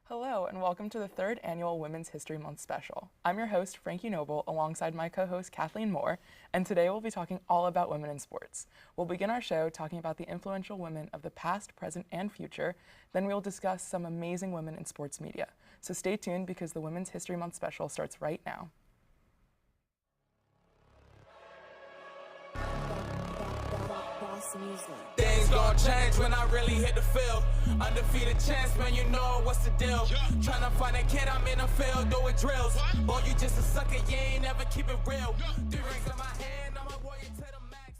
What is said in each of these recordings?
Hello, and welcome to the third annual Women's History Month special. I'm your host, Franki Noble, alongside my co-host, Kathleen Moore, and today we'll be talking all about women in sports. We'll begin our show talking about the influential women of the past, present, and future. Then we'll discuss some amazing women in sports media. So stay tuned because the Women's History Month special starts right now. Things gon' change when I really hit the field. Undefeated champs, man, you know what's the deal. Tryna find a kid, I'm in the field doing drills. Boy, you just a sucker, you ain't never keep it real. 3 rings in my hand, I'm a warrior to the max.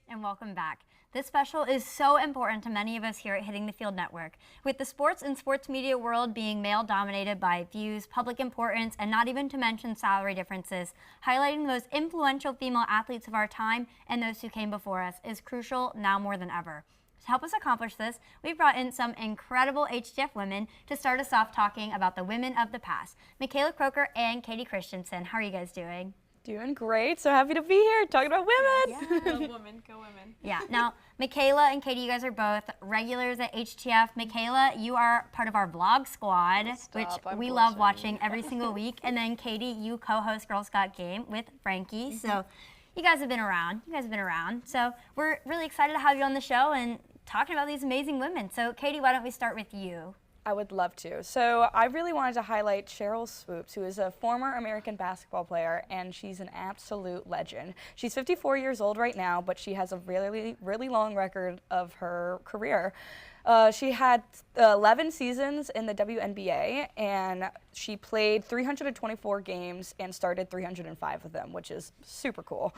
And welcome back. This special is so important to many of us here at Hitting the Field Network. With the sports and sports media world being male-dominated by views, public importance, and not even to mention salary differences, highlighting the most influential female athletes of our time and those who came before us is crucial now more than ever. To help us accomplish this, we've brought in some incredible HTF women to start us off talking about the women of the past. Michaela Croker and Katie Christensen, how are you guys doing? Doing great. So happy to be here talking about women. Yeah. Go women, go women. Yeah. Now, Michaela and Katie, you guys are both regulars at HTF. Michaela, you are part of our vlog squad, which we love watching every single week. And then Katie, you co-host Girl Scout Game with Franki. So you guys have been around. So we're really excited to have you on the show and talking about these amazing women. So Katie, why don't we start with you? I would love to. So I really wanted to highlight Cheryl Swoops, who is a former American basketball player, and she's an absolute legend. She's 54 years old right now, but she has a really long record of her career. She had 11 seasons in the WNBA, and she played 324 games and started 305 of them, which is super cool.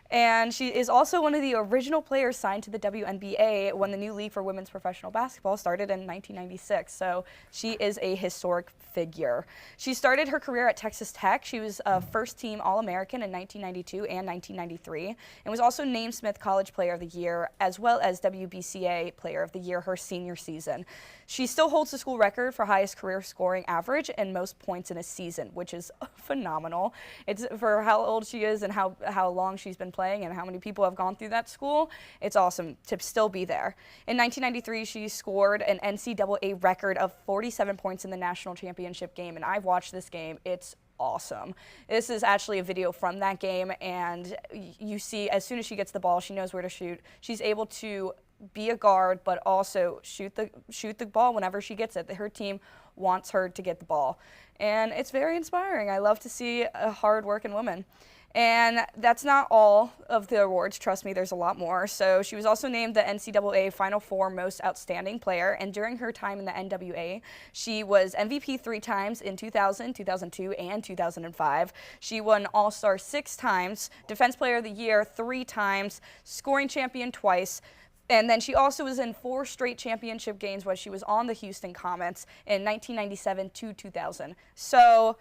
And she is also one of the original players signed to the WNBA when the new league for women's professional basketball started in 1996. So she is a historic figure. She started her career at Texas Tech. She was a first-team All-American in 1992 and 1993, and was also named Smith College Player of the Year, as well as WBCA Player of the Year her senior season. She still holds the school record for highest career scoring average and most points in a season, which is phenomenal. It's for how old she is and how long she's been playing and how many people have gone through that school. It's awesome to still be there. In 1993, she scored an NCAA record of 47 points in the national championship game, and I've watched this game. It's awesome. This is actually a video from that game, and you see as soon as she gets the ball, she knows where to shoot. She's able to be a guard, but also shoot the ball whenever she gets it. Her team wants her to get the ball, and it's very inspiring. I love to see a hard-working woman. And that's not all of the awards. Trust me, there's a lot more. So she was also named the NCAA Final Four Most Outstanding Player. And during her time in the NWA, she was MVP 3 times in 2000, 2002, and 2005. She won All-Star 6 times, Defense Player of the Year 3 times, scoring champion twice. And then she also was in 4 straight championship games when she was on the Houston Comets in 1997 to 2000. So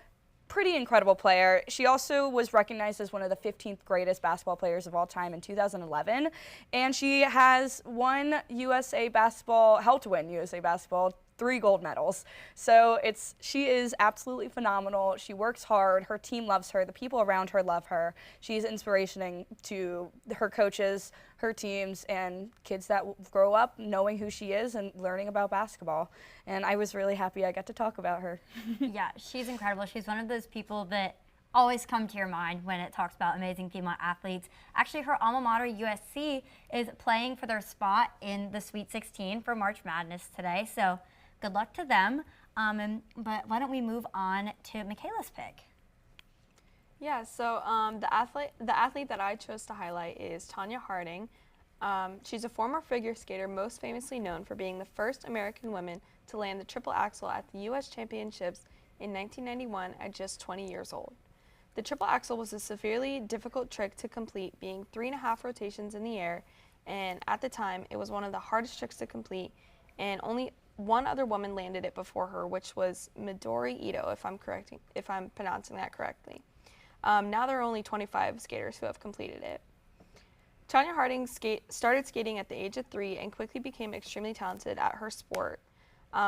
pretty incredible player. She also was recognized as one of the 15th greatest basketball players of all time in 2011. And she has helped to win USA Basketball 3 gold medals. So she is absolutely phenomenal. She works hard. Her team loves her. The people around her love her. She's inspiration to her coaches, her teams, and kids that grow up knowing who she is and learning about basketball. And I was really happy I got to talk about her. Yeah, she's incredible. She's one of those people that always come to your mind when it talks about amazing female athletes. Actually, her alma mater, USC, is playing for their spot in the Sweet 16 for March Madness today. So good luck to them. But why don't we move on to Michaela's pick? Yeah, so the athlete that I chose to highlight is Tonya Harding. She's a former figure skater, most famously known for being the first American woman to land the triple axel at the U.S. Championships in 1991 at just 20 years old. The triple axel was a severely difficult trick to complete, being 3.5 rotations in the air, and at the time it was one of the hardest tricks to complete, and only one other woman landed it before her, which was Midori Ito, if I'm pronouncing that correctly. Now there are only 25 skaters who have completed it. Tonya Harding started skating at the age of 3 and quickly became extremely talented at her sport.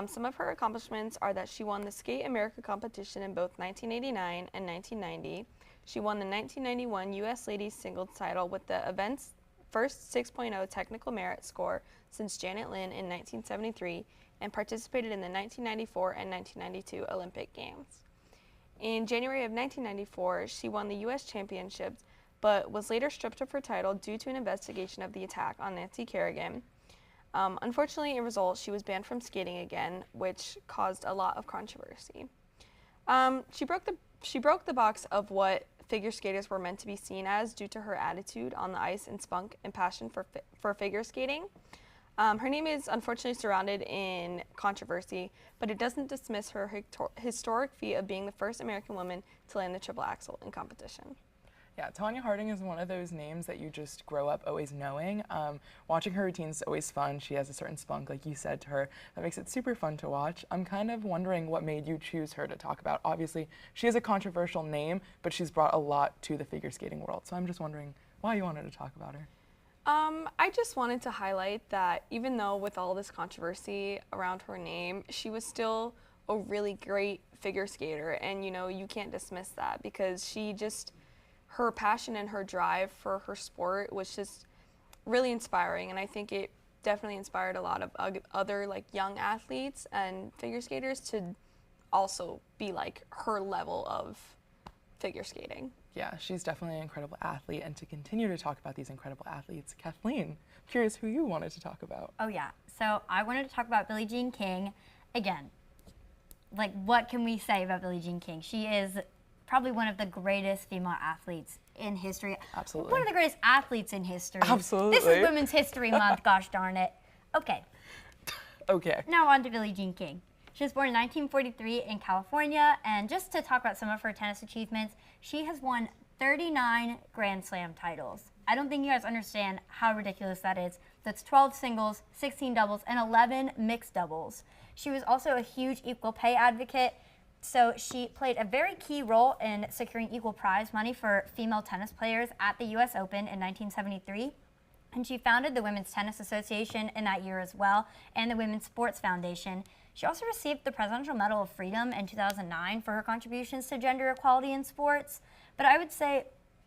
Some of her accomplishments are that she won the Skate America competition in both 1989 and 1990. She won the 1991 U.S. Ladies Singles title with the event's first 6.0 technical merit score, since Janet Lynn in 1973 and participated in the 1994 and 1992 Olympic Games. In January of 1994, she won the U.S. Championships, but was later stripped of her title due to an investigation of the attack on Nancy Kerrigan. Unfortunately, in result, she was banned from skating again, which caused a lot of controversy. She broke the box of what figure skaters were meant to be seen as due to her attitude on the ice and spunk and passion for figure skating. Her name is unfortunately surrounded in controversy, but it doesn't dismiss her historic feat of being the first American woman to land the triple axel in competition. Yeah, Tonya Harding is one of those names that you just grow up always knowing. Watching her routine is always fun. She has a certain spunk, like you said to her, that makes it super fun to watch. I'm kind of wondering what made you choose her to talk about. Obviously, she is a controversial name, but she's brought a lot to the figure skating world. So I'm just wondering why you wanted to talk about her. I just wanted to highlight that even though with all this controversy around her name, she was still a really great figure skater. And, you know, you can't dismiss that because her passion and her drive for her sport was just really inspiring, and I think it definitely inspired a lot of other like young athletes and figure skaters to also be like her level of figure skating. Yeah, she's definitely an incredible athlete, and to continue to talk about these incredible athletes, Kathleen, curious who you wanted to talk about. Oh yeah, so I wanted to talk about Billie Jean King. Again, like what can we say about Billie Jean King? She is probably one of the greatest female athletes in history. Absolutely. One of the greatest athletes in history. Absolutely. This is Women's History Month, gosh darn it. Okay. Okay. Now on to Billie Jean King. She was born in 1943 in California, and just to talk about some of her tennis achievements, she has won 39 Grand Slam titles. I don't think you guys understand how ridiculous that is. That's 12 singles, 16 doubles, and 11 mixed doubles. She was also a huge equal pay advocate. So she played a very key role in securing equal prize money for female tennis players at the U.S. Open in 1973. And she founded the Women's Tennis Association in that year as well, and the Women's Sports Foundation. She also received the Presidential Medal of Freedom in 2009 for her contributions to gender equality in sports. But I would say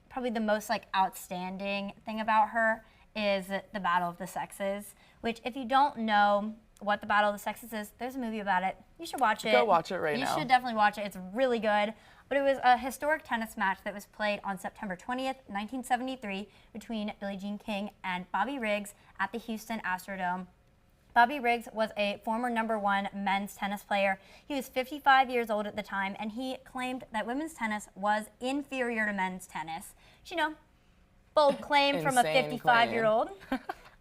probably the most outstanding thing about her is the Battle of the Sexes, which if you don't know what the Battle of the Sexes is, there's a movie about it. You should watch it. Go watch it right now. You should definitely watch it. It's really good. But it was a historic tennis match that was played on September 20th, 1973 between Billie Jean King and Bobby Riggs at the Houston Astrodome. Bobby Riggs was a former #1 men's tennis player. He was 55 years old at the time, and he claimed that women's tennis was inferior to men's tennis. Which, you know, bold claim from a 55-year-old.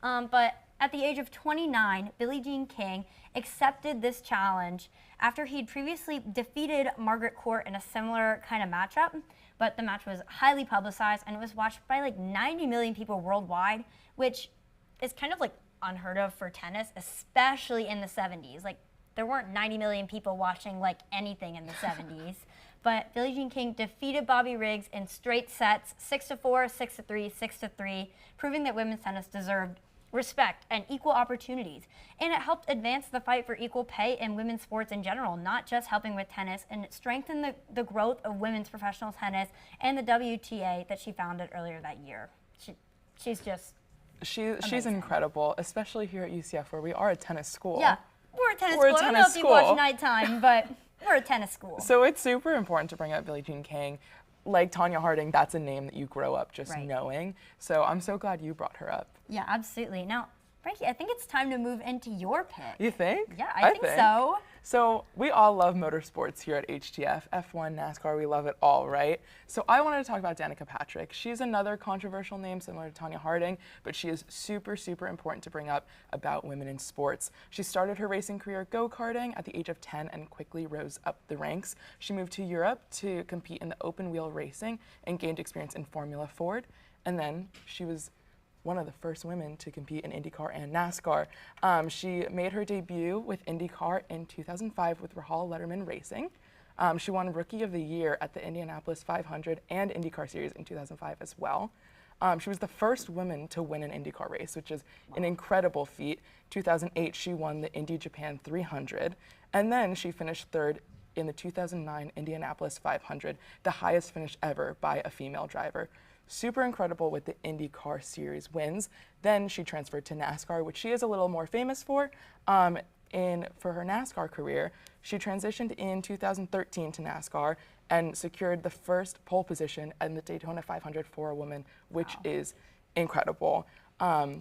But at the age of 29, Billie Jean King accepted this challenge after he'd previously defeated Margaret Court in a similar kind of matchup. But the match was highly publicized, and it was watched by like 90 million people worldwide, which is kind of like unheard of for tennis, especially in the 70s. Like, there weren't 90 million people watching like anything in the 70s. But Billie Jean King defeated Bobby Riggs in straight sets, 6-4, 6-3, 6-3, proving that women's tennis deserved respect and equal opportunities. And it helped advance the fight for equal pay in women's sports in general, not just helping with tennis, and it strengthened the growth of women's professional tennis and the WTA that she founded earlier that year. She's just She's incredible, especially here at UCF where we are a tennis school. Yeah, we're a tennis school. I don't know if you watch Nighttime, but we're a tennis school. So it's super important to bring up Billie Jean King. Like Tonya Harding, that's a name that you grow up just knowing. So I'm so glad you brought her up. Yeah, absolutely. Now, Frankie, I think it's time to move into your pick. You think? Yeah, I think so. So we all love motorsports here at HTF, F1, NASCAR, we love it all, right? So I wanted to talk about Danica Patrick. She's another controversial name similar to Tonya Harding, but she is super, super important to bring up about women in sports. She started her racing career go-karting at the age of 10 and quickly rose up the ranks. She moved to Europe to compete in the open wheel racing and gained experience in Formula Ford. And then she was one of the first women to compete in IndyCar and NASCAR. She made her debut with IndyCar in 2005 with Rahal Letterman Racing. She won Rookie of the Year at the Indianapolis 500 and IndyCar Series in 2005 as well. She was the first woman to win an IndyCar race, which is an incredible feat. 2008, she won the Indy Japan 300, and then she finished third in the 2009 Indianapolis 500, the highest finish ever by a female driver. super incredible with the IndyCar Series wins. Then she transferred to NASCAR, which she is a little more famous for. For her NASCAR career, she transitioned in 2013 to NASCAR and secured the first pole position in the Daytona 500 for a woman, which is incredible.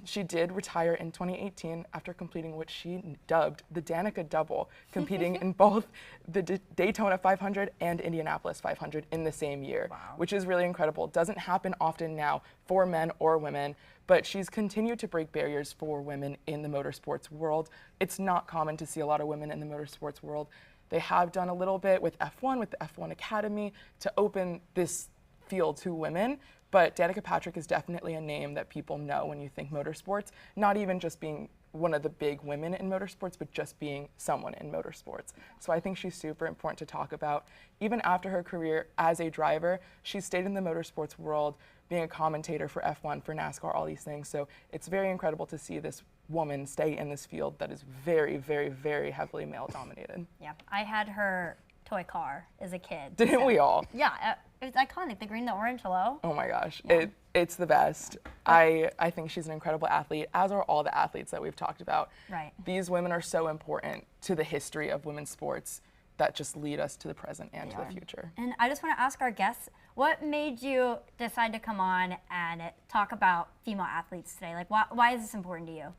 She did retire in 2018 after completing what she dubbed the Danica Double, competing in both the Daytona 500 and Indianapolis 500 in the same year, which is really incredible. Doesn't happen often now for men or women, but she's continued to break barriers for women in the motorsports world. It's not common to see a lot of women in the motorsports world. They have done a little bit with F1, with the F1 Academy, to open this field to women. But Danica Patrick is definitely a name that people know when you think motorsports, not even just being one of the big women in motorsports, but just being someone in motorsports. So I think she's super important to talk about. Even after her career as a driver, she stayed in the motorsports world, being a commentator for F1, for NASCAR, all these things. So it's very incredible to see this woman stay in this field that is very, very, very heavily male dominated. Yeah, I had her toy car as a kid. Didn't we all? Yeah, it was iconic, the green, the orange, hello. Oh my gosh, Yeah. it's the best. I think she's an incredible athlete, as are all the athletes that we've talked about. Right. These women are so important to the history of women's sports that just lead us to the present and to the future. And I just want to ask our guests, what made you decide to come on and talk about female athletes today? Like, why is this important to you?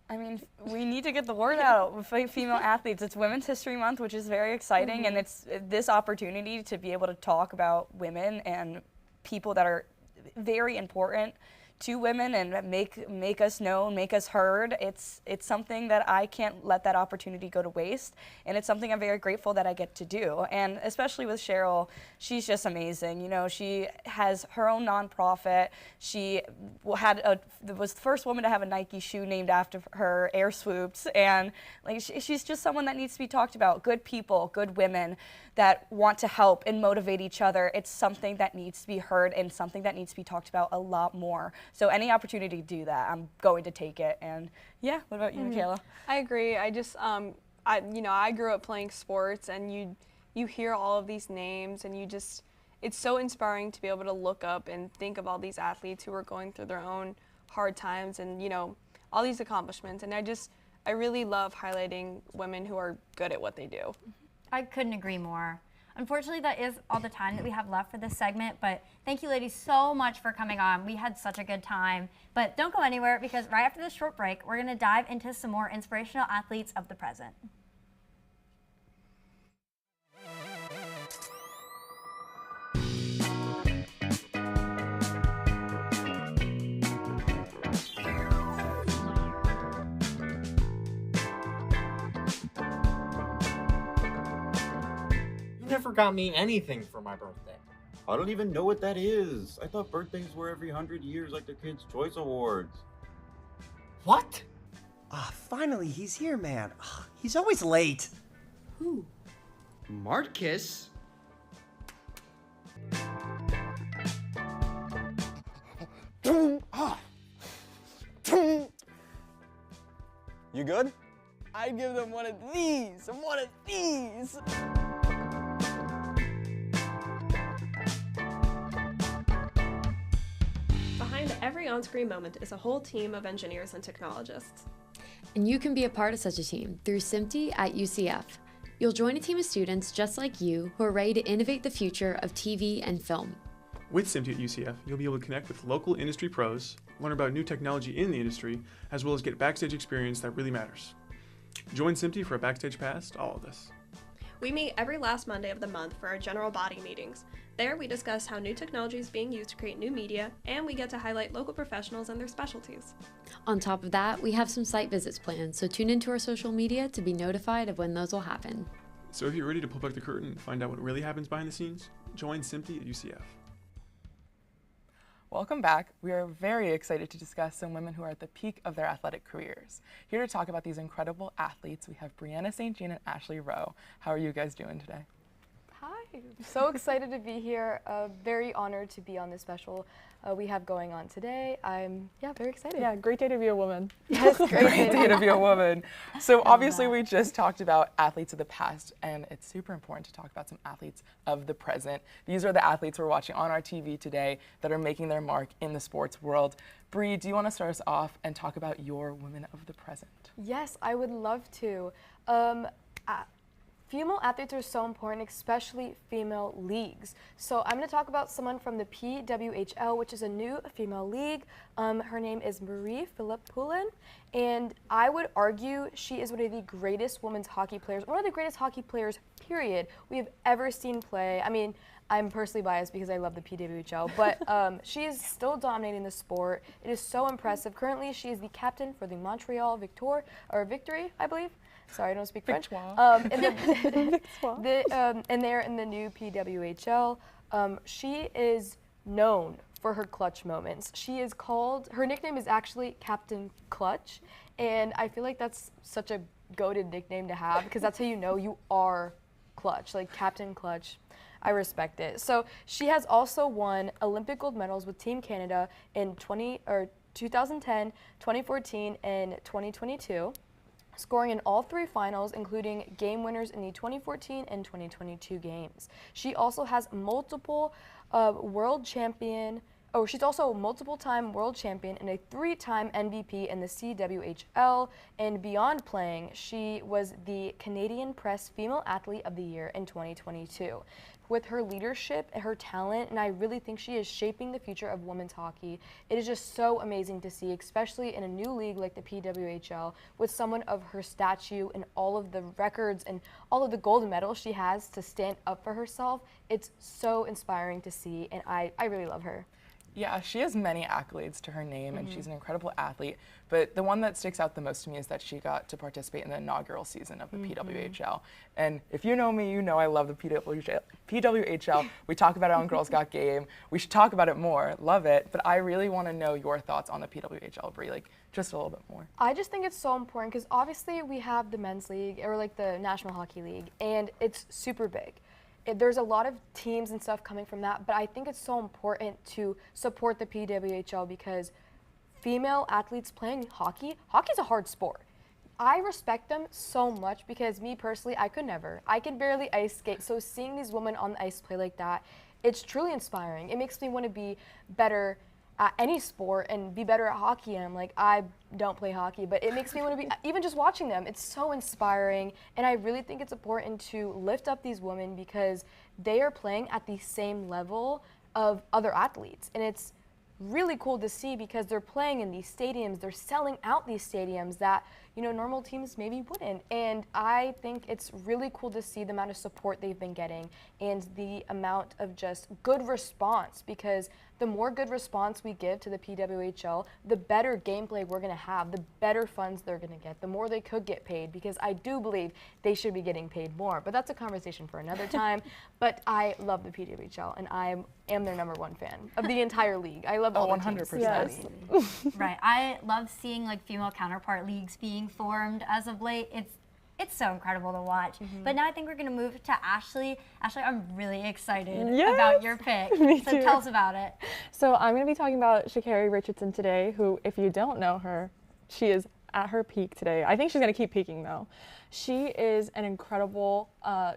I mean, we need to get the word out with female athletes. It's Women's History Month, which is very exciting, and it's this opportunity to be able to talk about women and people that are very important to women and make us known, make us heard. It's something that I can't let that opportunity go to waste, and it's something I'm very grateful that I get to do. And especially with Cheryl, she's just amazing. You know, she has her own nonprofit. She was the first woman to have a Nike shoe named after her, Air Swoops, and like she's just someone that needs to be talked about. Good people, good women that want to help and motivate each other. It's something that needs to be heard and something that needs to be talked about a lot more. So any opportunity to do that, I'm going to take it. And yeah, what about you, Michaela? I agree. I just, I grew up playing sports, and you hear all of these names, and it's so inspiring to be able to look up and think of all these athletes who are going through their own hard times and, all these accomplishments. And I really love highlighting women who are good at what they do. I couldn't agree more. Unfortunately, that is all the time that we have left for this segment, but thank you ladies so much for coming on. We had such a good time, but don't go anywhere because right after this short break, we're gonna dive into some more inspirational athletes of the present. Never got me anything for my birthday. I don't even know what that is. I thought birthdays were every 100 years like the Kids' Choice Awards. What? Ah, finally, he's here, man. He's always late. Who? Marcus? You good? I'd give them one of these and one of these. Behind every on-screen moment is a whole team of engineers and technologists. And you can be a part of such a team through SMPTE at UCF. You'll join a team of students just like you who are ready to innovate the future of TV and film. With SMPTE at UCF, you'll be able to connect with local industry pros, learn about new technology in the industry, as well as get backstage experience that really matters. Join SMPTE for a backstage pass to all of this. We meet every last Monday of the month for our general body meetings. There, we discuss how new technology is being used to create new media, and we get to highlight local professionals and their specialties. On top of that, we have some site visits planned, so tune into our social media to be notified of when those will happen. So if you're ready to pull back the curtain and find out what really happens behind the scenes, join SMPTE at UCF. Welcome back. We are very excited to discuss some women who are at the peak of their athletic careers. Here to talk about these incredible athletes, we have Brianna St. Jean and Ashley Rowe. How are you guys doing today? Hi. So excited to be here. Very honored to be on this special we have going on today. I'm very excited. Yeah, great day to be a woman. Yes, great day to be a woman. So obviously we just talked about athletes of the past, and it's super important to talk about some athletes of the present. These are the athletes we're watching on our TV today that are making their mark in the sports world. Bree, do you want to start us off and talk about your women of the present? Yes, I would love to. Female athletes are so important, especially female leagues. So I'm going to talk about someone from the PWHL, which is a new female league. Her name is Marie Philipp-Poulin, and I would argue she is one of the greatest women's hockey players, one of the greatest hockey players, period, we have ever seen play. I mean, I'm personally biased because I love the PWHL, but she is still dominating the sport. It is so impressive. Currently, she is the captain for the Montreal Victory, I believe. Sorry, I don't speak French. And they're in the new PWHL. She is known for her clutch moments. Her nickname is actually Captain Clutch, and I feel like that's such a goated nickname to have because that's how you know you are clutch, like Captain Clutch. I respect it. So she has also won Olympic gold medals with Team Canada in 2010, 2014, and 2022. Scoring in all 3 finals, including game winners in the 2014 and 2022 games. She also has multiple she's also a multiple-time world champion and a 3-time MVP in the CWHL. And beyond playing, she was the Canadian Press Female Athlete of the Year in 2022. With her leadership and her talent, and I really think she is shaping the future of women's hockey. It is just so amazing to see, especially in a new league like the PWHL, with someone of her stature and all of the records and all of the gold medals she has to stand up for herself. It's so inspiring to see, and I really love her. Yeah, she has many accolades to her name, and she's an incredible athlete. But the one that sticks out the most to me is that she got to participate in the inaugural season of the PWHL. And if you know me, you know I love the PWHL. We talk about it on Girls Got Game. We should talk about it more. Love it. But I really want to know your thoughts on the PWHL, Bree, like just a little bit more. I just think it's so important because obviously we have the men's league or like the National Hockey League, and it's super big. There's a lot of teams and stuff coming from that, but I think it's so important to support the PWHL because female athletes playing hockey's a hard sport. I respect them so much because me personally, I could never. I can barely ice skate, so seeing these women on the ice play like that, it's truly inspiring. It makes me want to be better at any sport and be better at hockey. And I'm like, I don't play hockey, but it makes me want to be, even just watching them, it's so inspiring. And I really think it's important to lift up these women because they are playing at the same level of other athletes. And it's really cool to see because they're playing in these stadiums, they're selling out these stadiums that, you know, normal teams maybe wouldn't. And I think it's really cool to see the amount of support they've been getting and the amount of just good response, because the more good response we give to the PWHL, the better gameplay we're going to have, the better funds they're going to get, the more they could get paid, because I do believe they should be getting paid more. But that's a conversation for another time. But I love the PWHL, and I am their #1 fan of the entire league. I love all 100%. Yes. Right. I love seeing like female counterpart leagues being formed as of late. It's so incredible to watch. But now I think we're going to move to Ashley. Ashley, I'm really excited about your pick. Me so too. tell us about it. So I'm going to be talking about Sha'Carri Richardson today, who, if you don't know her, she is at her peak today. I think she's going to keep peaking, though. She is an incredible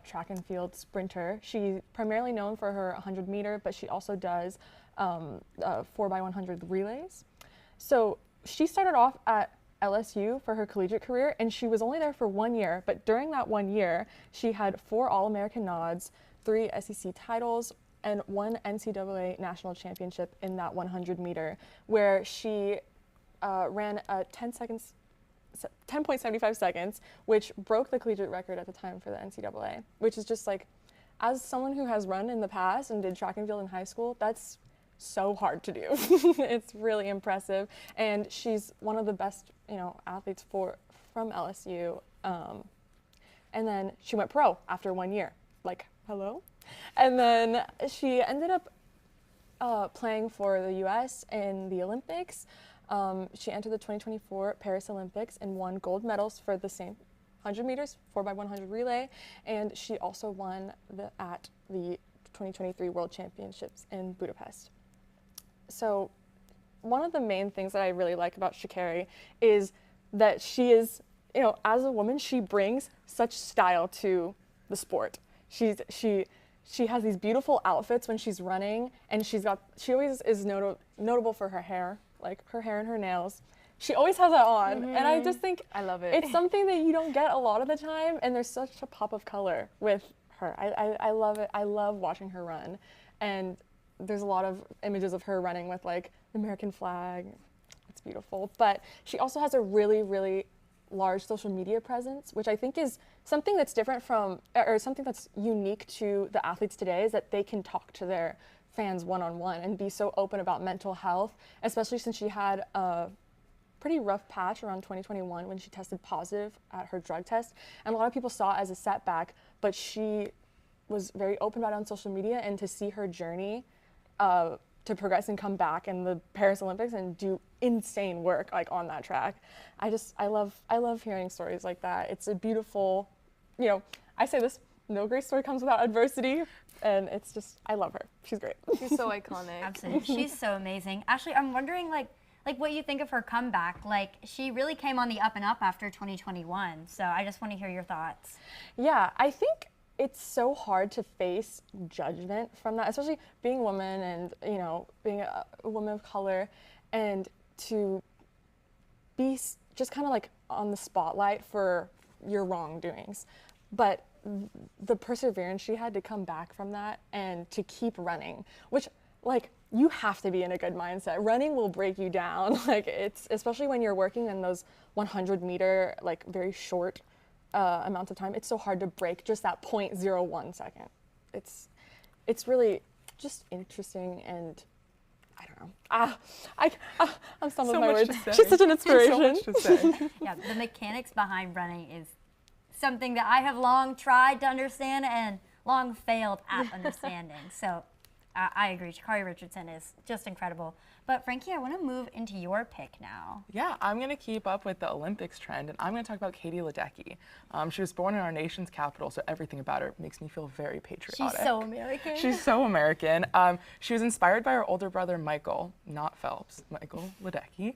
track and field sprinter. She's primarily known for her 100-meter, but she also does 4x100 relays. So she started off at LSU for her collegiate career, and she was only there for 1 year, but during that 1 year, she had 4 All-American nods, 3 SEC titles, and 1 NCAA national championship in that 100-meter, where she ran a 10.75 seconds, which broke the collegiate record at the time for the NCAA, which is just like, as someone who has run in the past and did track and field in high school, that's so hard to do. It's really impressive, and she's one of the best, athletes from LSU. And then she went pro after 1 year. Like, hello? And then she ended up playing for the U.S. in the Olympics. She entered the 2024 Paris Olympics and won gold medals for the same 100 meters, 4x100 relay, and she also won at the 2023 World Championships in Budapest. So one of the main things that I really like about Sha'Carri is that she is, as a woman, she brings such style to the sport. She has these beautiful outfits when she's running, and she always is notable for her hair, like her hair and her nails. She always has that on, and I just think I love it. It's something that you don't get a lot of the time, and there's such a pop of color with her. I love it. I love watching her run, and there's a lot of images of her running with like the American flag. It's beautiful, but she also has a really, really large social media presence, which I think is something that's different from, or something that's unique to the athletes today, is that they can talk to their fans one-on-one and be so open about mental health, especially since she had a pretty rough patch around 2021 when she tested positive at her drug test. And a lot of people saw it as a setback, but she was very open about it on social media, and to see her journey to progress and come back in the Paris Olympics and do insane work like on that track. I love hearing stories like that. It's a beautiful, I say this, no great story comes without adversity, and it's just, I love her. She's great. She's so iconic. Absolutely, she's so amazing. Ashley, I'm wondering like what you think of her comeback. Like, she really came on the up and up after 2021, so I just want to hear your thoughts. Yeah, I think it's so hard to face judgment from that, especially being a woman and, being a woman of color, and to be just kind of like on the spotlight for your wrongdoings. But the perseverance she had to come back from that and to keep running, which like you have to be in a good mindset. Running will break you down. Like it's, especially when you're working in those 100-meter, like very short amount of time, it's so hard to break just that 0.01 second. It's really just interesting, and I don't know. I'm stumbling my words. She's such an inspiration. So much to say. Yeah, the mechanics behind running is something that I have long tried to understand and long failed at understanding. So I agree. Sha'Carri Richardson is just incredible. But Frankie, I want to move into your pick now. Yeah, I'm going to keep up with the Olympics trend, and I'm going to talk about Katie Ledecky. She was born in our nation's capital, so everything about her makes me feel very patriotic. She's so American. She's so American. She was inspired by her older brother, Michael, not Phelps, Michael Ledecky,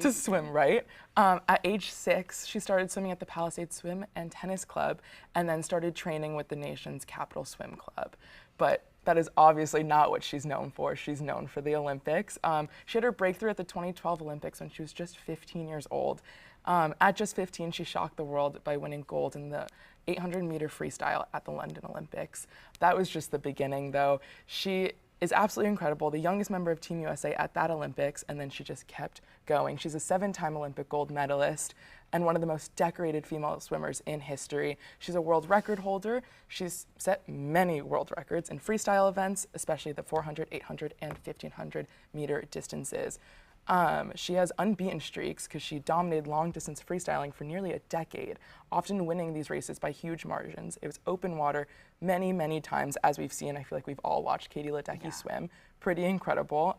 to swim, right? At age 6, she started swimming at the Palisades Swim and Tennis Club, and then started training with the nation's capital swim club. But that is obviously not what she's known for. She's known for the Olympics. She had her breakthrough at the 2012 Olympics when she was just 15 years old. At just 15, she shocked the world by winning gold in the 800-meter freestyle at the London Olympics. That was just the beginning, though. She is absolutely incredible, the youngest member of Team USA at that Olympics, and then she just kept going. She's a 7-time Olympic gold medalist and one of the most decorated female swimmers in history. She's a world record holder. She's set many world records in freestyle events, especially the 400, 800, and 1500 meter distances. She has unbeaten streaks because she dominated long distance freestyling for nearly a decade, often winning these races by huge margins. It was open water many, many times, as we've seen. I feel like we've all watched Katie Ledecky swim. Pretty incredible.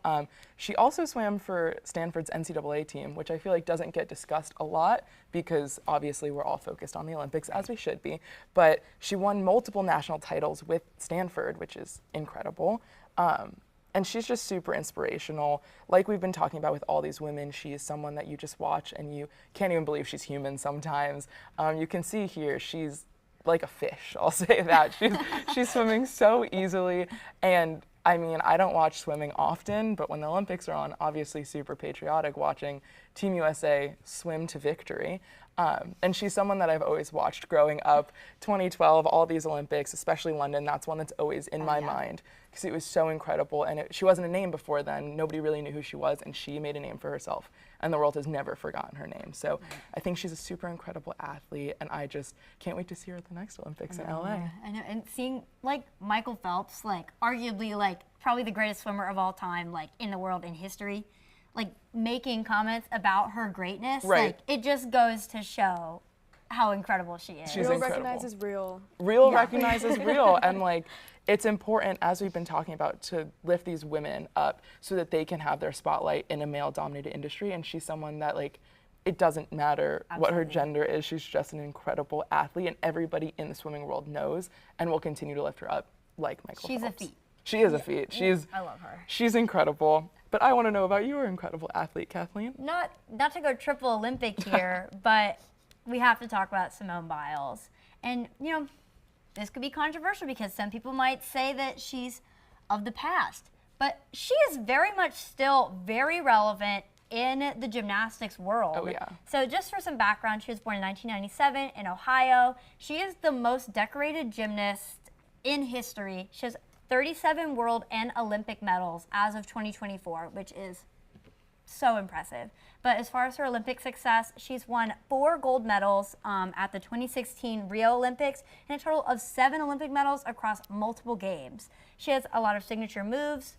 She also swam for Stanford's NCAA team, which I feel like doesn't get discussed a lot because obviously we're all focused on the Olympics, as we should be. But she won multiple national titles with Stanford, which is incredible. And she's just super inspirational. Like we've been talking about with all these women, she is someone that you just watch and you can't even believe she's human sometimes. You can see here, she's like a fish, I'll say that. She's swimming so easily. And I mean, I don't watch swimming often, but when the Olympics are on, obviously super patriotic watching Team USA swim to victory. And she's someone that I've always watched growing up. 2012, all these Olympics, especially London, that's one that's always in my mind because it was so incredible. And she wasn't a name before then. Nobody really knew who she was, and she made a name for herself. And the world has never forgotten her name. So I think she's a super incredible athlete, and I just can't wait to see her at the next Olympics in LA. I know, and seeing like Michael Phelps, like arguably like probably the greatest swimmer of all time, like in the world, in history, like making comments about her greatness, like it just goes to show how incredible she is. She's real incredible. recognizes real. Real recognizes real, and like it's important, as we've been talking about, to lift these women up so that they can have their spotlight in a male-dominated industry. And she's someone that like it doesn't matter what her Absolutely. gender is. She's just an incredible athlete, and everybody in the swimming world knows and will continue to lift her up like Michael She's a Phelps. feat. She is a feat. I love her. She's incredible. But I want to know about your incredible athlete, Kathleen. Not to go triple Olympic here, but we have to talk about Simone Biles. And, you know, this could be controversial because some people might say that she's of the past. But she is very much still very relevant in the gymnastics world. Oh, yeah. So just for some background, she was born in 1997 in Ohio. She is the most decorated gymnast in history. She has 37 world and Olympic medals as of 2024, which is so impressive. But as far as her Olympic success, she's won 4 gold medals at the 2016 Rio Olympics and a total of 7 Olympic medals across multiple games. She has a lot of signature moves.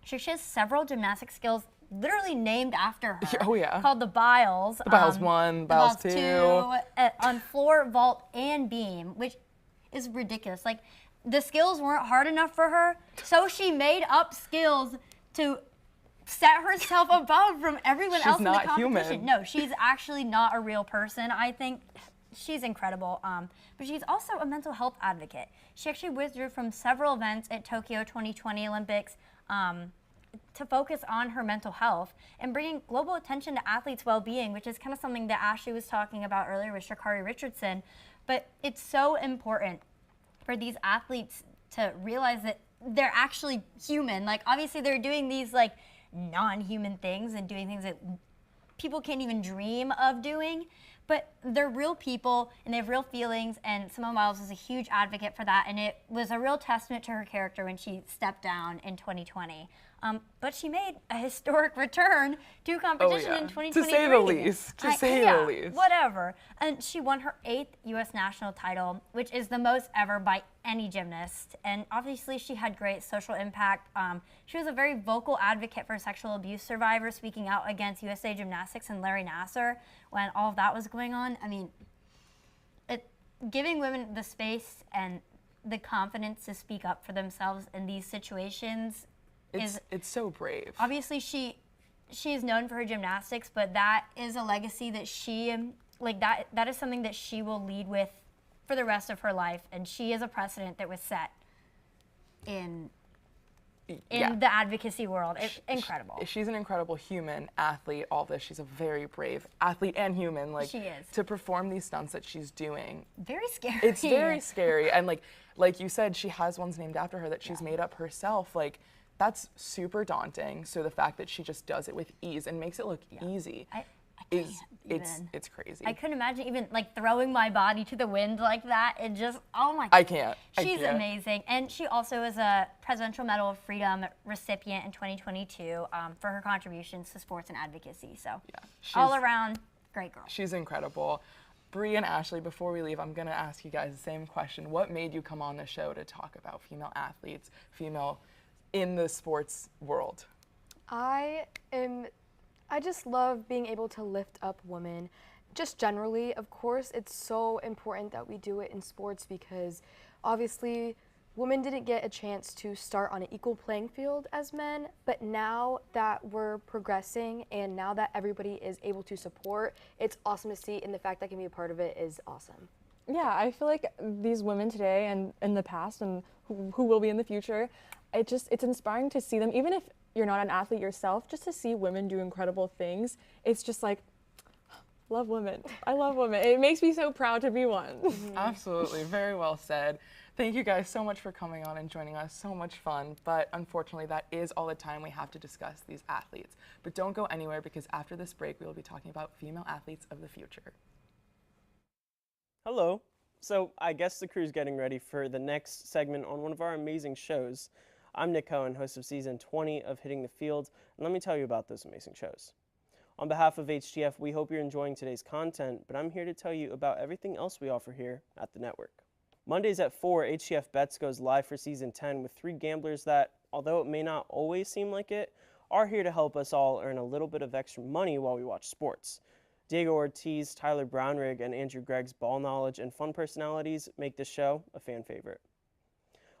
She has several gymnastic skills literally named after her. Oh, yeah. Called the Biles. The Biles 1, Biles 2. On floor, vault, and beam, which is ridiculous. Like, the skills weren't hard enough for her, so she made up skills to set herself above from everyone else in the competition. She's not human. No, she's actually not a real person. I think she's incredible, but she's also a mental health advocate. She actually withdrew from several events at Tokyo 2020 Olympics to focus on her mental health and bringing global attention to athletes' well-being, which is kind of something that Ashley was talking about earlier with Sha'Carri Richardson. But it's so important for these athletes to realize that they're actually human. Like, obviously they're doing these like non-human things and doing things that people can't even dream of doing, but they're real people and they have real feelings, and Simone Biles is a huge advocate for that, and it was a real testament to her character when she stepped down in 2020. But she made a historic return to competition in 2023. To say the least. To say the least. Whatever. And she won her 8th U.S. national title, which is the most ever by any gymnast. And obviously she had great social impact. She was a very vocal advocate for sexual abuse survivors, speaking out against USA Gymnastics and Larry Nassar when all of that was going on. I mean, giving women the space and the confidence to speak up for themselves in these situations it's so brave. Obviously, she is known for her gymnastics, but that is a legacy that she, like, that is something that she will lead with for the rest of her life, and she is a precedent that was set in the advocacy world. It's incredible. She's an incredible human, athlete, all this. She's a very brave athlete and human. Like, she is. To perform these stunts that she's doing. Very scary. It's very scary. And like you said, she has ones named after her that she's made up herself. Like, that's super daunting. So the fact that she just does it with ease and makes it look easy it's crazy. I couldn't imagine even like throwing my body to the wind like that. It just, oh my God. I can't. She's amazing. And she also is a Presidential Medal of Freedom recipient in 2022 for her contributions to sports and advocacy. So all around, great girl. She's incredible. Bree and Ashley, before we leave, I'm going to ask you guys the same question. What made you come on the show to talk about female athletes, female in the sports world? I just love being able to lift up women. Just generally, of course, it's so important that we do it in sports because obviously women didn't get a chance to start on an equal playing field as men, but now that we're progressing and now that everybody is able to support, it's awesome to see, and the fact that I can be a part of it is awesome. Yeah, I feel like these women today and in the past and who will be in the future, it's inspiring to see them, even if you're not an athlete yourself, just to see women do incredible things. It's just like, love women. I love women. It makes me so proud to be one. Absolutely, very well said. Thank you guys so much for coming on and joining us. So much fun, but unfortunately that is all the time we have to discuss these athletes. But don't go anywhere because after this break we will be talking about female athletes of the future. Hello. So I guess the crew's getting ready for the next segment on one of our amazing shows. I'm Nick Cohen, host of season 20 of Hitting the Field, and let me tell you about those amazing shows. On behalf of HTF, we hope you're enjoying today's content, but I'm here to tell you about everything else we offer here at the network. Mondays at 4, HTF Bets goes live for season 10 with 3 gamblers that, although it may not always seem like it, are here to help us all earn a little bit of extra money while we watch sports. Diego Ortiz, Tyler Brownrigg, and Andrew Gregg's ball knowledge and fun personalities make this show a fan favorite.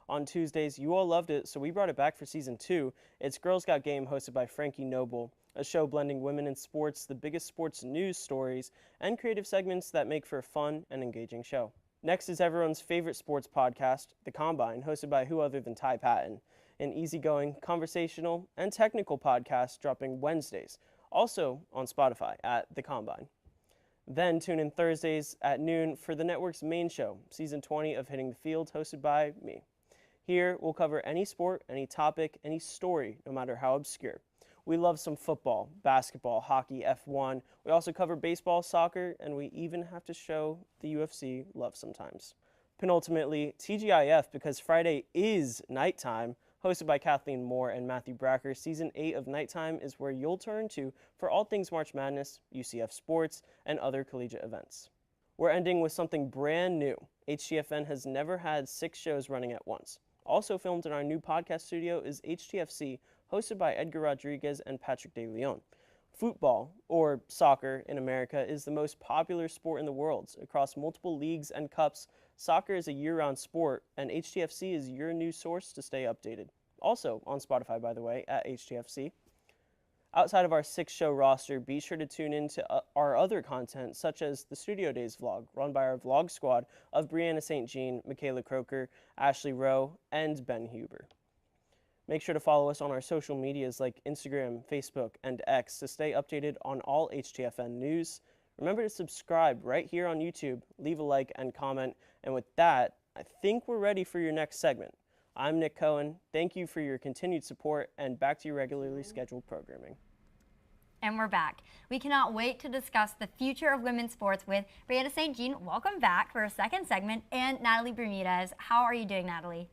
On Tuesdays, you all loved it, so we brought it back for season 2. It's Girls Got Game, hosted by Franki Noble, a show blending women in sports, the biggest sports news stories, and creative segments that make for a fun and engaging show. Next is everyone's favorite sports podcast, The Combine, hosted by who other than Ty Patton, an easygoing, conversational, and technical podcast dropping Wednesdays, also on Spotify at The Combine. Then tune in Thursdays at noon for the network's main show, Season 20 of Hitting the Field, hosted by me. Here, we'll cover any sport, any topic, any story, no matter how obscure. We love some football, basketball, hockey, F1. We also cover baseball, soccer, and we even have to show the UFC love sometimes. Penultimately, TGIF, because Friday is nighttime, hosted by Kathleen Moore and Matthew Bracker. Season 8 of Nighttime is where you'll turn to for all things March Madness, UCF sports, and other collegiate events. We're ending with something brand new. HTFN has never had 6 shows running at once. Also filmed in our new podcast studio is HTFC, hosted by Edgar Rodriguez and Patrick De Leon. Football, or soccer in America, is the most popular sport in the world. Across multiple leagues and cups, soccer is a year-round sport, and HTFC is your new source to stay updated. Also on Spotify, by the way, at HTFC. Outside of our 6-show roster, be sure to tune in to our other content, such as the Studio Days vlog, run by our vlog squad of Brianna St. Jean, Michaela Croker, Ashley Rowe, and Ben Huber. Make sure to follow us on our social medias like Instagram, Facebook, and X to stay updated on all HTFN news. Remember to subscribe right here on YouTube, leave a like and comment, and with that, I think we're ready for your next segment. I'm Nick Cohen. Thank you for your continued support, and back to your regularly scheduled programming. And we're back. We cannot wait to discuss the future of women's sports with Brianna St. Jean. Welcome back for a second segment, and Natalie Bermudez. How are you doing, Natalie?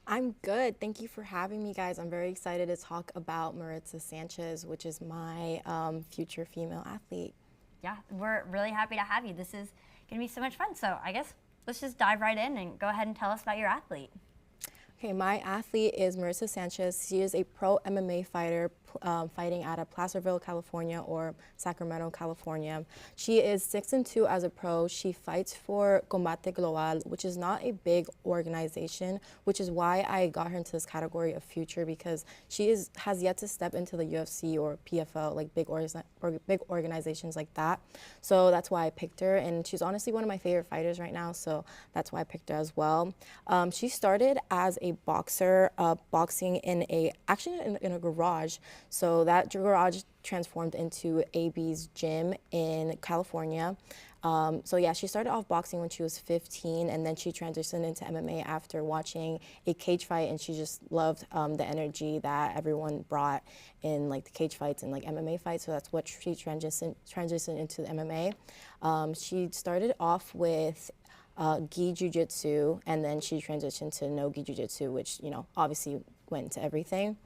I'm good. Thank you for having me, guys. I'm very excited to talk about Maritza Sanchez, which is my future female athlete. Yeah, we're really happy to have you. This is going to be so much fun. So I guess let's just dive right in and go ahead and tell us about your athlete. Okay, my athlete is Maritza Sanchez. She is a pro MMA fighter fighting out of Placerville, California, or Sacramento, California. She is 6-2 as a pro. She fights for Combate Global, which is not a big organization, which is why I got her into this category of future, because she has yet to step into the UFC or PFL, like big organizations like that. So that's why I picked her, and she's honestly one of my favorite fighters right now, so that's why I picked her as well. She started as a boxer, boxing in a garage. So that garage transformed into AB's gym in California. So yeah, she started off boxing when she was 15, and then she transitioned into MMA after watching a cage fight, and she just loved the energy that everyone brought in like the cage fights and like MMA fights. So that's what she transitioned into the MMA. She started off with gi jiu-jitsu, and then she transitioned to no gi jiu-jitsu, which, you know, obviously went to everything.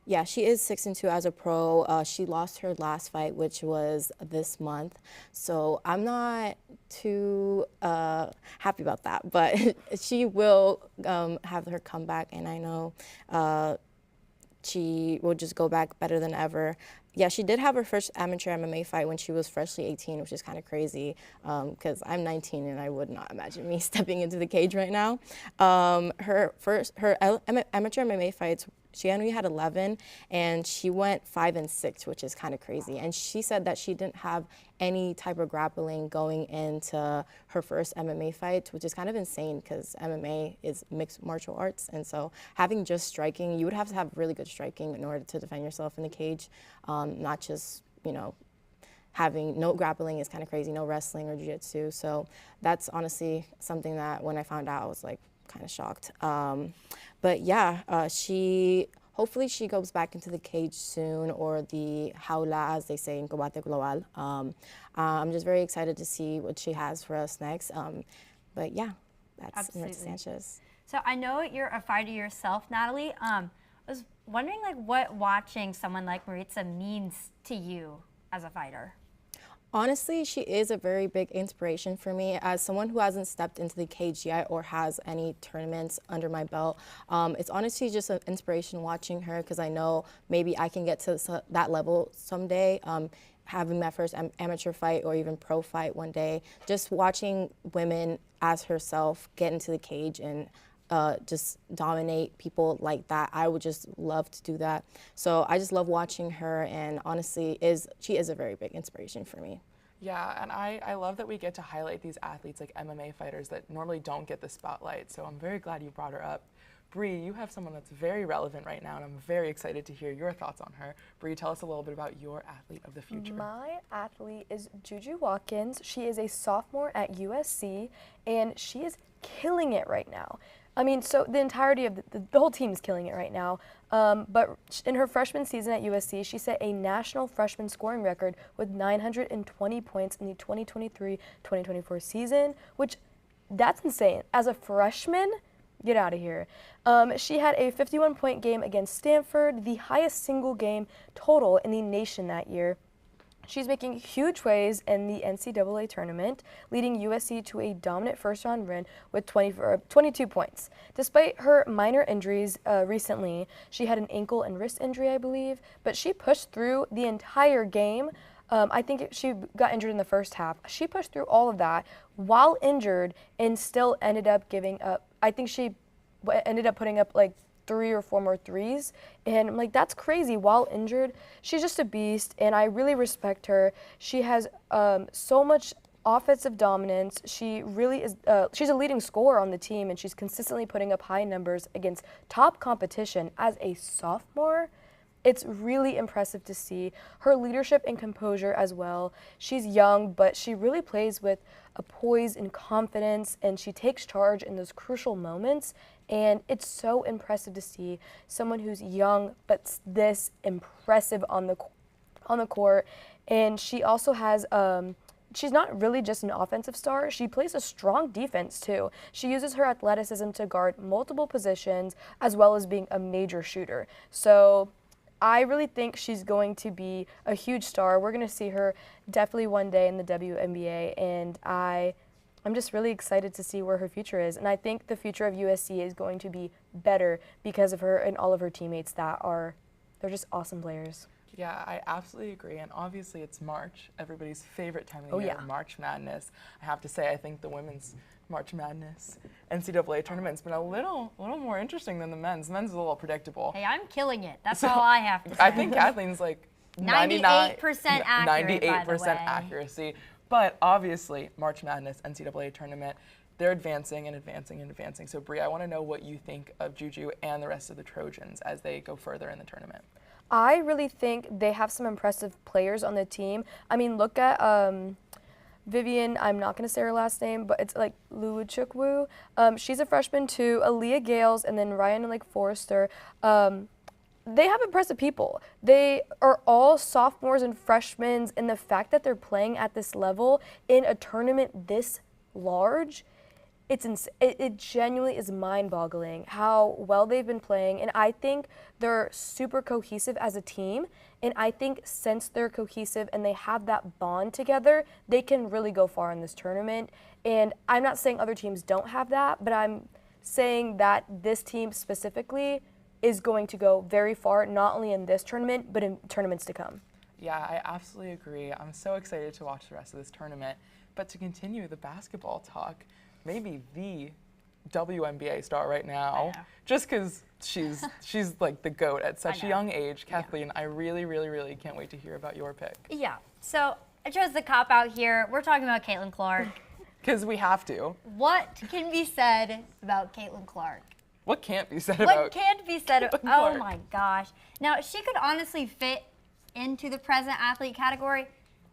Yeah, she is 6-2 as a pro. She lost her last fight, which was this month. So I'm not too happy about that, but she will have her comeback, and I know she will just go back better than ever. Yeah, she did have her first amateur MMA fight when she was freshly 18, which is kind of crazy because I'm 19 and I would not imagine me stepping into the cage right now. Her amateur MMA fights, she only had 11, and she went 5-6, which is kind of crazy. And she said that she didn't have any type of grappling going into her first MMA fight, which is kind of insane because MMA is mixed martial arts. And so having just striking, you would have to have really good striking in order to defend yourself in the cage, not just, you know, having no grappling is kind of crazy, no wrestling or jiu-jitsu. So that's honestly something that when I found out, I was like kind of shocked. But yeah, hopefully she goes back into the cage soon, or the jaula, as they say in Combate Global. I'm just very excited to see what she has for us next. But yeah, that's Maritza Sanchez. So I know you're a fighter yourself, Natalie. I was wondering like what watching someone like Maritza means to you as a fighter. Honestly, she is a very big inspiration for me as someone who hasn't stepped into the cage yet or has any tournaments under my belt. It's honestly just an inspiration watching her, because I know maybe I can get to that level someday. Having my first amateur fight or even pro fight one day, just watching women as herself get into the cage and just dominate people like that. I would just love to do that. So I just love watching her, and honestly, she is a very big inspiration for me. Yeah, and I love that we get to highlight these athletes like MMA fighters that normally don't get the spotlight, so I'm very glad you brought her up. Bree, you have someone that's very relevant right now, and I'm very excited to hear your thoughts on her. Bree, tell us a little bit about your athlete of the future. My athlete is Juju Watkins. She is a sophomore at USC, and she is killing it right now. I mean, so the entirety of the whole team is killing it right now. But in her freshman season at USC, she set a national freshman scoring record with 920 points in the 2023-2024 season, which that's insane. As a freshman, get out of here. She had a 51-point game against Stanford, the highest single game total in the nation that year. She's making huge waves in the NCAA tournament, leading USC to a dominant first-round win with 22 points. Despite her minor injuries recently, she had an ankle and wrist injury, I believe, but she pushed through the entire game. I think she got injured in the first half. She pushed through all of that while injured and still ended up giving up. I think she ended up putting up like 3 or 4 more threes, and I'm like, that's crazy. While injured, she's just a beast, and I really respect her. She has so much offensive dominance. She really is. She's a leading scorer on the team, and she's consistently putting up high numbers against top competition as a sophomore. It's really impressive to see her leadership and composure as well. She's young, but she really plays with a poise and confidence, and she takes charge in those crucial moments. And it's so impressive to see someone who's young but this impressive on the court. And she also has she's not really just an offensive star. She plays a strong defense too. She uses her athleticism to guard multiple positions as well as being a major shooter. So I really think she's going to be a huge star. We're going to see her definitely one day in the WNBA, and I'm just really excited to see where her future is. And I think the future of USC is going to be better because of her and all of her teammates they're just awesome players. Yeah, I absolutely agree. And obviously it's March, everybody's favorite time of the year, March Madness. I have to say, I think the women's March Madness NCAA tournament's been a little more interesting than the men's. The men's is a little predictable. Hey, I'm killing it. That's all I have to say. I think Kathleen's like 98% accurate, 98% accuracy. But obviously, March Madness NCAA tournament, they're advancing and advancing and advancing. So Bree, I want to know what you think of Juju and the rest of the Trojans as they go further in the tournament. I really think they have some impressive players on the team. I mean, look at Vivian, I'm not going to say her last name, but it's like Luwachukwu. She's a freshman too. Aaliyah Gales, and then Ryan and like Forrester. They have impressive people. They are all sophomores and freshmen, and the fact that they're playing at this level in a tournament this large, it genuinely is mind-boggling how well they've been playing, and I think they're super cohesive as a team, and I think since they're cohesive and they have that bond together, they can really go far in this tournament. And I'm not saying other teams don't have that, but I'm saying that this team specifically is going to go very far, not only in this tournament, but in tournaments to come. Yeah, I absolutely agree. I'm so excited to watch the rest of this tournament. But to continue the basketball talk, maybe the WNBA star right now, just because she's like the GOAT at such a young age. Kathleen, I really, really, really can't wait to hear about your pick. Yeah, so I chose the cop-out here. We're talking about Caitlin Clark. Because we have to. What can be said about Caitlin Clark? What can't be said about What can't be said about Oh my gosh. Now, she could honestly fit into the present athlete category,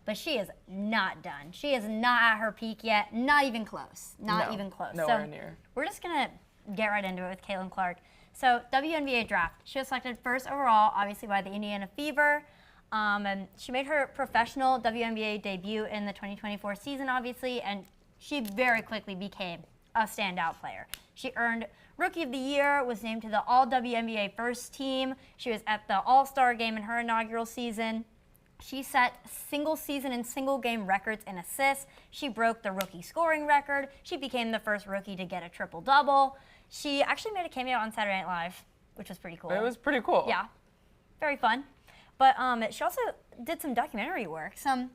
but she is not done. She is not at her peak yet, not even close. Not even close. Nowhere near. We're just gonna get right into it with Caitlin Clark. So, WNBA draft. She was selected first overall, obviously by the Indiana Fever. And she made her professional WNBA debut in the 2024 season, obviously, and she very quickly became a standout player. She earned Rookie of the Year, was named to the All-WNBA first team. She was at the All-Star game in her inaugural season. She set single-season and single-game records in assists. She broke the rookie scoring record. She became the first rookie to get a triple-double. She actually made a cameo on Saturday Night Live, which was pretty cool. It was pretty cool. Yeah, very fun. But she also did some documentary work, some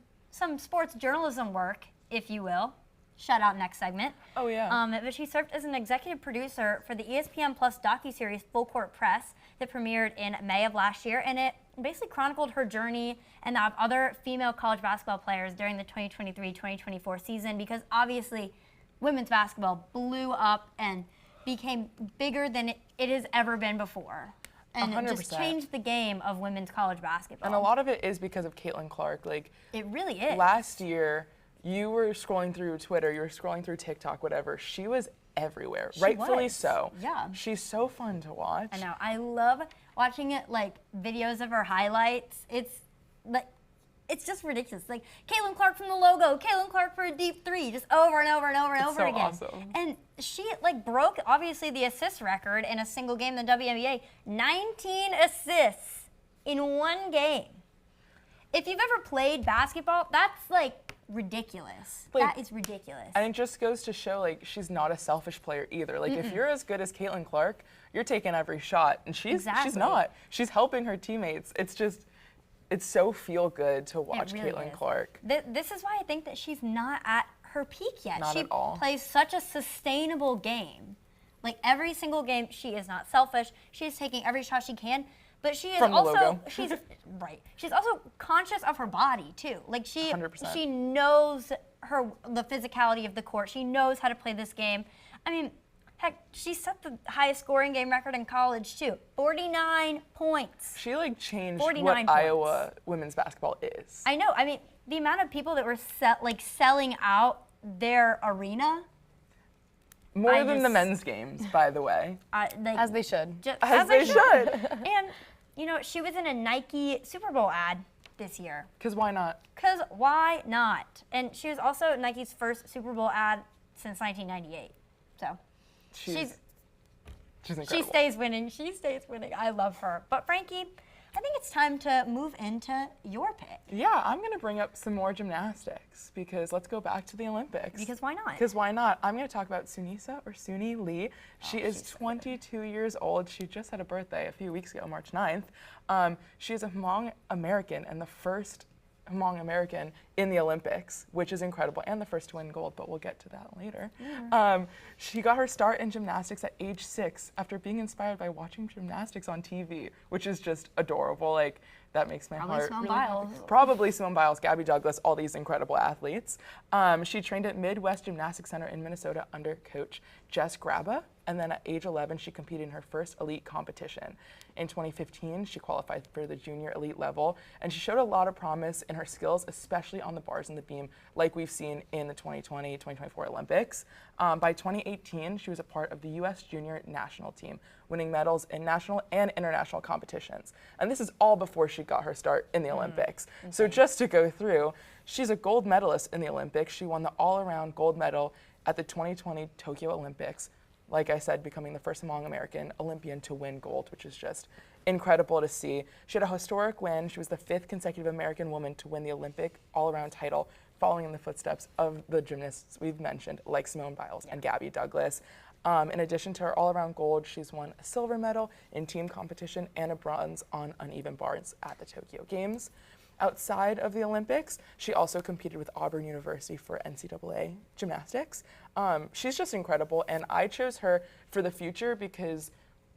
sports journalism work, if you will. shout out next segment. Oh, yeah. But she served as an executive producer for the ESPN Plus docuseries Full Court Press that premiered in May of last year, and it basically chronicled her journey and that of other female college basketball players during the 2023-2024 season, because obviously women's basketball blew up and became bigger than it has ever been before. And 100%. it just changed the game of women's college basketball. And a lot of it is because of Caitlin Clark. Like, it really is. Last year, you were scrolling through Twitter, you were scrolling through TikTok, whatever. She was everywhere, rightfully so. Yeah. She's so fun to watch. I know. I love watching it, like videos of her highlights. It's like, it's just ridiculous. Like Caitlin Clark from the logo, Caitlin Clark for a deep three, just over and over and over and over so again. Awesome. And she like broke obviously the assist record in a single game in the WNBA. 19 assists in one game. If you've ever played basketball, that's like ridiculous. Like, that is ridiculous. And it just goes to show, like, she's not a selfish player either. Like, if you're as good as Caitlin Clark, you're taking every shot, and she's not. She's helping her teammates. It's just, it's so feel good to watch really Caitlin is. Clark. This is why I think that she's not at her peak yet. Not she at all. plays such a sustainable game. Like every single game, she is not selfish. She is taking every shot she can. But she is From the also logo. she's right. She's also conscious of her body too. Like she 100%. she knows the physicality of the court. She knows how to play this game. I mean, heck, she set the highest scoring game record in college too. 49 points. She like changed 49 what points. Iowa women's basketball is. I know. I mean, the amount of people that were selling out their arena. More than the men's games, by the way. As they should. As they should. And, you know, she was in a Nike Super Bowl ad this year. Because why not? Because why not? And she was also Nike's first Super Bowl ad since 1998. So She's incredible. she stays winning. She stays winning. I love her. But Frankie, I think it's time to move into your pick. Yeah, I'm going to bring up some more gymnastics because let's go back to the Olympics. Because why not? Because why not? I'm going to talk about Sunisa or Suni Lee. She is 22 years old. She just had a birthday a few weeks ago, March 9th. She is a Hmong American and the first Hmong American in the Olympics, which is incredible, and the first to win gold, but we'll get to that later. She got her start in gymnastics at age 6 after being inspired by watching gymnastics on TV, which is just adorable. Like, that makes my heart Simone really Biles. happy. Probably Simone Biles, Gabby Douglas, all these incredible athletes. She trained at Midwest Gymnastics Center in Minnesota under coach Jess Graba, and then at age 11, she competed in her first elite competition. In 2015, she qualified for the junior elite level, and she showed a lot of promise in her skills, especially on the bars and the beam, like we've seen in the 2020-2024 Olympics. By 2018, she was a part of the U.S. junior national team, winning medals in national and international competitions. And this is all before she got her start in the Olympics. Okay. So just to go through, she's a gold medalist in the Olympics. She won the all-around gold medal at the 2020 Tokyo Olympics, like I said, becoming the first Hmong American Olympian to win gold, which is just incredible to see. She had a historic win. She was the 5th consecutive American woman to win the Olympic all-around title, following in the footsteps of the gymnasts we've mentioned, like Simone Biles and Gabby Douglas. In addition to her all-around gold, she's won a silver medal in team competition and a bronze on uneven bars at the Tokyo Games. Outside of the Olympics, she also competed with Auburn University for NCAA gymnastics. She's just incredible, and I chose her for the future because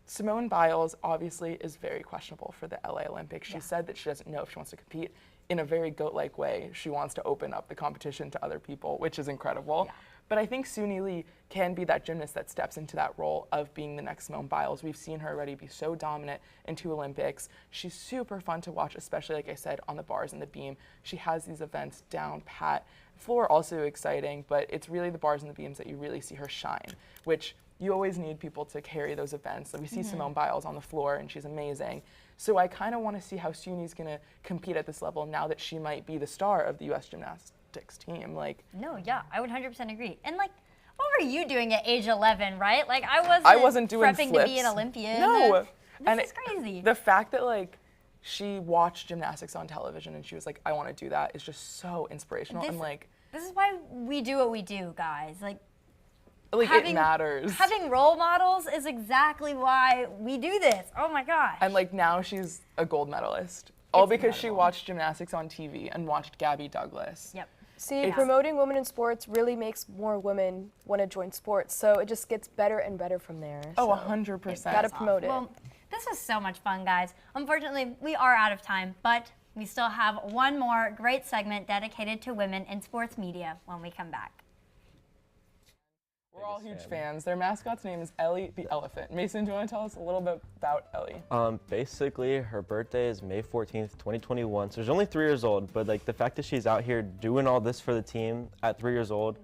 Simone Biles obviously is very questionable for the LA Olympics. She said that she doesn't know if she wants to compete in a very GOAT-like way. She wants to open up the competition to other people, which is incredible. Yeah. But I think Suni Lee can be that gymnast that steps into that role of being the next Simone Biles. We've seen her already be so dominant in 2 Olympics. She's super fun to watch, especially, like I said, on the bars and the beam. She has these events down pat. Floor also exciting, but it's really the bars and the beams that you really see her shine, which you always need people to carry those events. So we see Simone Biles on the floor, and she's amazing. So I kind of want to see how Suni's going to compete at this level now that she might be the star of the U.S. gymnastics team. Like, no, yeah, I would 100% agree. And like, what were you doing at age 11, right? Like, I wasn't doing prepping flips. To be an Olympian. No, this is crazy. The fact that like she watched gymnastics on television and she was like, I want to do that, is just so inspirational. And like, this is why we do what we do, guys. Like it matters. Having role models is exactly why we do this. Oh my gosh. And like now she's a gold medalist. All because she watched gymnastics on TV and watched Gabby Douglas. Yep. See, promoting women in sports really makes more women want to join sports, so it just gets better and better from there. Oh, so 100%. Gotta promote it. Well, this was so much fun, guys. Unfortunately, we are out of time, but we still have one more great segment dedicated to women in sports media when we come back. We're all huge fans. Their mascot's name is Ellie the Elephant. Mason, do you want to tell us a little bit about Ellie? Basically, her birthday is May 14th, 2021, so she's only 3 years old, but like the fact that she's out here doing all this for the team at 3 years old,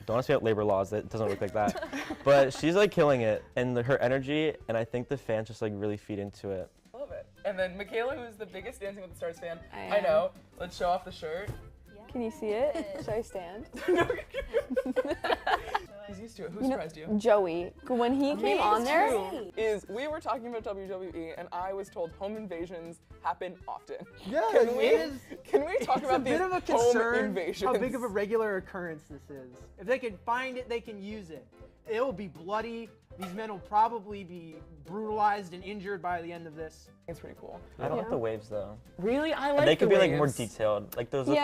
don't ask me about labor laws, that doesn't work like that, but she's like killing it, and her energy, and I think the fans just like really feed into it. I love it. And then Michaela, who's the biggest Dancing with the Stars fan, I know. Let's show off the shirt. Can you see it? Should I stand? He's used to it. Who surprised you? Joey. When he came on there. We were talking about WWE, and I was told home invasions happen often. Yeah, Can we talk about these bit of a home concern invasions? how big of a regular occurrence this is. If they can find it, they can use it. It will be bloody. These men will probably be brutalized and injured by the end of this. It's pretty cool. I don't like the waves though. Really? I like They could the be like more waves. detailed. Like those look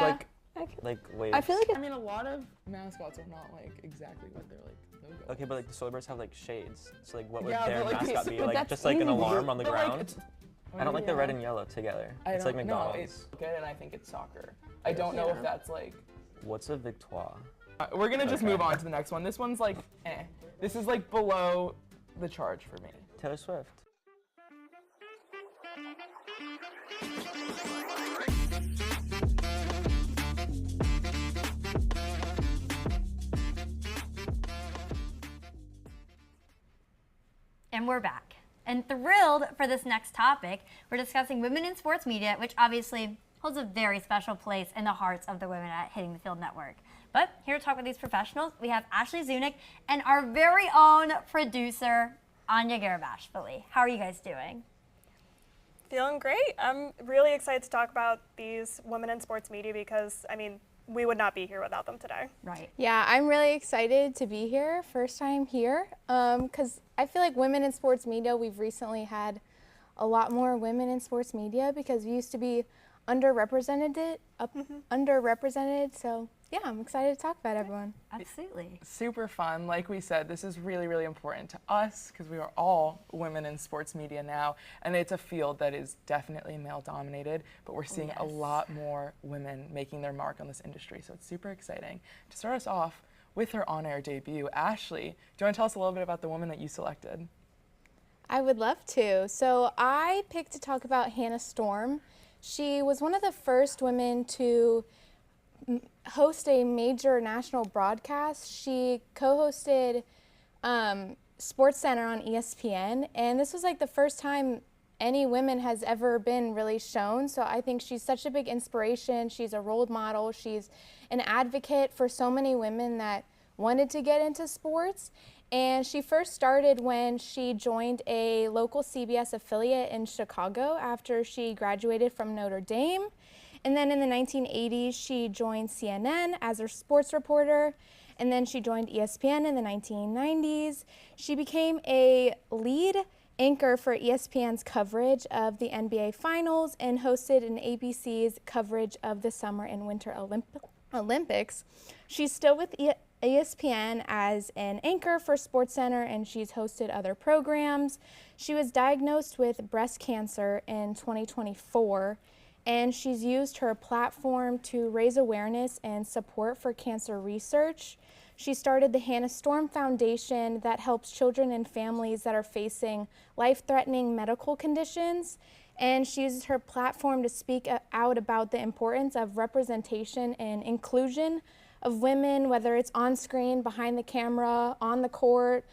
like waves. I feel like I mean, a lot of mascots are not like exactly what they're like. Logo. Okay, but like the solar birds have like shades. So like what would Yeah, their but, like, mascot but be? Like that's just like an easy. alarm on the But, like, ground? it's- I don't like the red and yellow together. It's like McDonald's. No, it's good, and I think it's soccer. I don't know if that's like. What's a victoire? We're gonna just move on to the next one. This one's like, eh. This is like below the charge for me. Taylor Swift. And we're back. And thrilled for this next topic. We're discussing women in sports media, which obviously holds a very special place in the hearts of the women at Hitting the Field Network. But here to talk with these professionals, we have Ashley Zunick and our very own producer, Anya Garabashvili. How are you guys doing? Feeling great. I'm really excited to talk about these women in sports media because, I mean, we would not be here without them today. Right. Yeah, I'm really excited to be here, first time here, because I feel like women in sports media, we've recently had a lot more women in sports media because we used to be underrepresented, so yeah, I'm excited to talk about everyone. Absolutely. Super fun. Like we said, this is really, really important to us because we are all women in sports media now, and it's a field that is definitely male dominated, but we're seeing a lot more women making their mark on this industry, so it's super exciting. To start us off with her on-air debut, Ashley, do you want to tell us a little bit about the woman that you selected? I would love to. So I picked to talk about Hannah Storm. She was one of the first women to host a major national broadcast. She co-hosted SportsCenter on ESPN, and this was like the first time any women has ever been really shown. So I think she's such a big inspiration. She's a role model. She's an advocate for so many women that wanted to get into sports. And she first started when she joined a local CBS affiliate in Chicago after she graduated from Notre Dame. And then in the 1980s, she joined CNN as her sports reporter. And then she joined ESPN in the 1990s. She became a lead anchor for ESPN's coverage of the NBA Finals and hosted an ABC's coverage of the Summer and Winter Olympics. She's still with ESPN as an anchor for SportsCenter, and she's hosted other programs. She was diagnosed with breast cancer in 2024, and she's used her platform to raise awareness and support for cancer research. She started the Hannah Storm Foundation that helps children and families that are facing life-threatening medical conditions, and she uses her platform to speak out about the importance of representation and inclusion of women, whether it's on screen, behind the camera, on the court,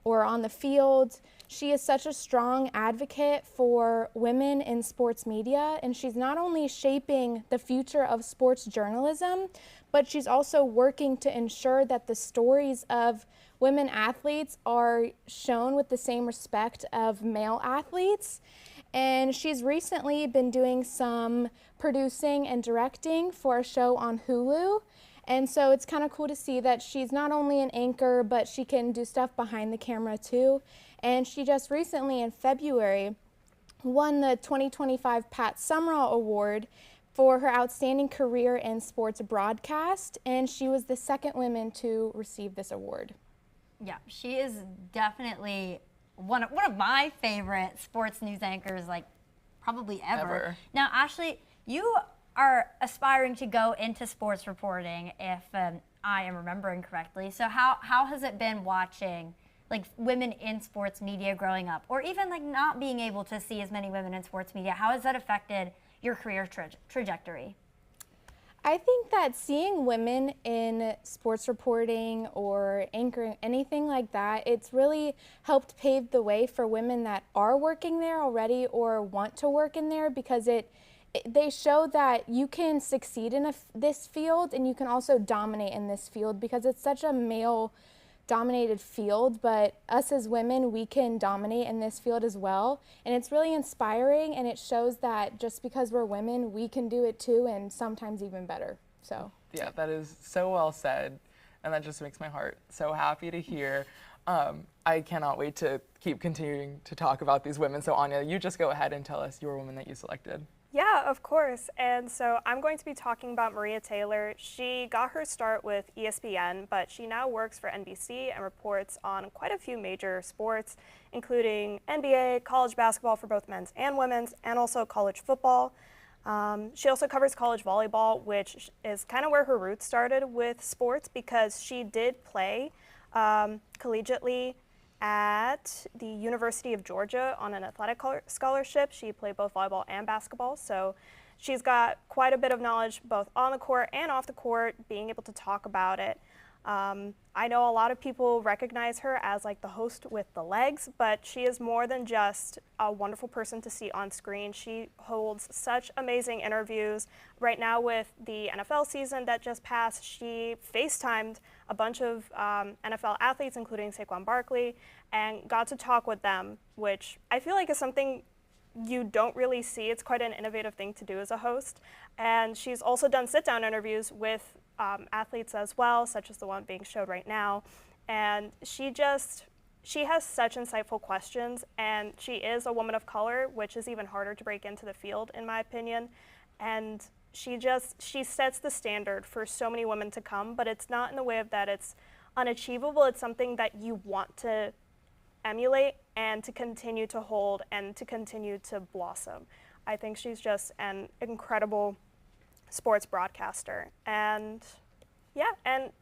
or on the field. She is such a strong advocate for women in sports media, and she's not only shaping the future of sports journalism, but she's also working to ensure that the stories of women athletes are shown with the same respect of male athletes. And she's recently been doing some producing and directing for a show on Hulu. And so it's kind of cool to see that she's not only an anchor, but she can do stuff behind the camera too. And she just recently in February won the 2025 Pat Summerall Award for her outstanding career in sports broadcast, and she was the second woman to receive this award. Yeah, she is definitely one of my favorite sports news anchors, like probably ever. Now, Ashley, you are aspiring to go into sports reporting, if I am remembering correctly. So how has it been watching like women in sports media growing up, or even like not being able to see as many women in sports media? How has that affected your career trajectory? I think that seeing women in sports reporting or anchoring, anything like that, it's really helped pave the way for women that are working there already or want to work in there, because they show that you can succeed in this field and you can also dominate in this field, because it's such a male-dominated field, but us as women, we can dominate in this field as well. And it's really inspiring, and it shows that just because we're women, we can do it too, and sometimes even better. So yeah, that is so well said, and that just makes my heart so happy to hear. I cannot wait to keep continuing to talk about these women. So Anya, you just go ahead and tell us your woman that you selected. Yeah, of course. And so I'm going to be talking about Maria Taylor. She got her start with ESPN, but she now works for NBC and reports on quite a few major sports, including NBA, college basketball for both men's and women's, and also college football. She also covers college volleyball, which is kind of where her roots started with sports, because she did play collegiately at the University of Georgia on an athletic scholarship. She played both volleyball and basketball, so she's got quite a bit of knowledge both on the court and off the court, being able to talk about it. I know a lot of people recognize her as like the host with the legs, but she is more than just a wonderful person to see on screen. She holds such amazing interviews. Right now with the NFL season that just passed, she FaceTimed a bunch of NFL athletes, including Saquon Barkley, and got to talk with them, which I feel like is something you don't really see. It's quite an innovative thing to do as a host. And she's also done sit-down interviews with athletes as well, such as the one being showed right now. And she has such insightful questions, and she is a woman of color, which is even harder to break into the field, in my opinion. And she sets the standard for so many women to come, but it's not in the way of that it's unachievable. It's something that you want to emulate and to continue to hold and to continue to blossom. I think she's just an incredible sports broadcaster. And yeah, and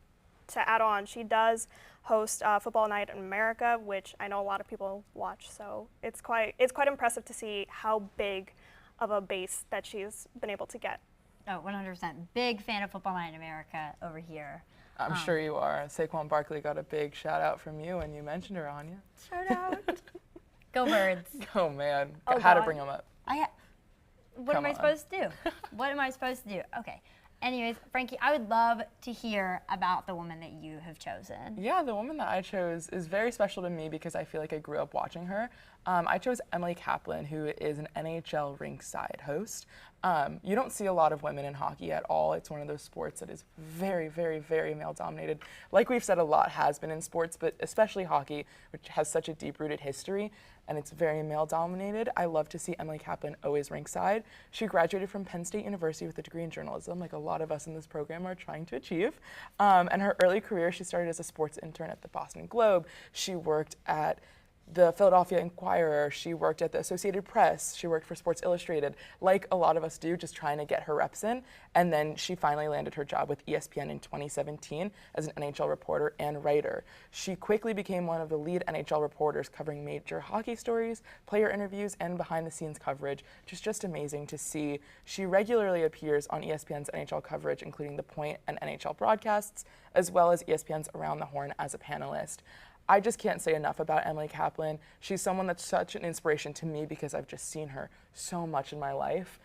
to add on, she does host Football Night in America, which I know a lot of people watch, so it's quite impressive to see how big of a base that she's been able to get. Oh, 100%. Big fan of Football Night in America over here. I'm sure you are. Saquon Barkley got a big shout out from you, and you mentioned her, Anya. Shout out. Go Birds. Oh man, Oh, how to God. bring them up. What am I supposed to do? What am I supposed to do? Okay. Anyways, Frankie, I would love to hear about the woman that you have chosen. Yeah, the woman that I chose is very special to me because I feel like I grew up watching her. I chose Emily Kaplan, who is an NHL rinkside host. You don't see a lot of women in hockey at all. It's one of those sports that is very, very, very male-dominated. Like we've said, a lot has been in sports, but especially hockey, which has such a deep-rooted history, and it's very male-dominated. I love to see Emily Kaplan always rinkside. She graduated from Penn State University with a degree in journalism, like a lot of us in this program are trying to achieve. And her early career, she started as a sports intern at the Boston Globe. She worked at the Philadelphia Inquirer, she worked at the Associated Press, she worked for Sports Illustrated, like a lot of us do, just trying to get her reps in. And then she finally landed her job with ESPN in 2017 as an NHL reporter and writer. She quickly became one of the lead NHL reporters covering major hockey stories, player interviews, and behind-the-scenes coverage, which is just amazing to see. She regularly appears on ESPN's NHL coverage, including The Point and NHL broadcasts, as well as ESPN's Around the Horn as a panelist. I just can't say enough about Emily Kaplan. She's someone that's such an inspiration to me because I've just seen her so much in my life.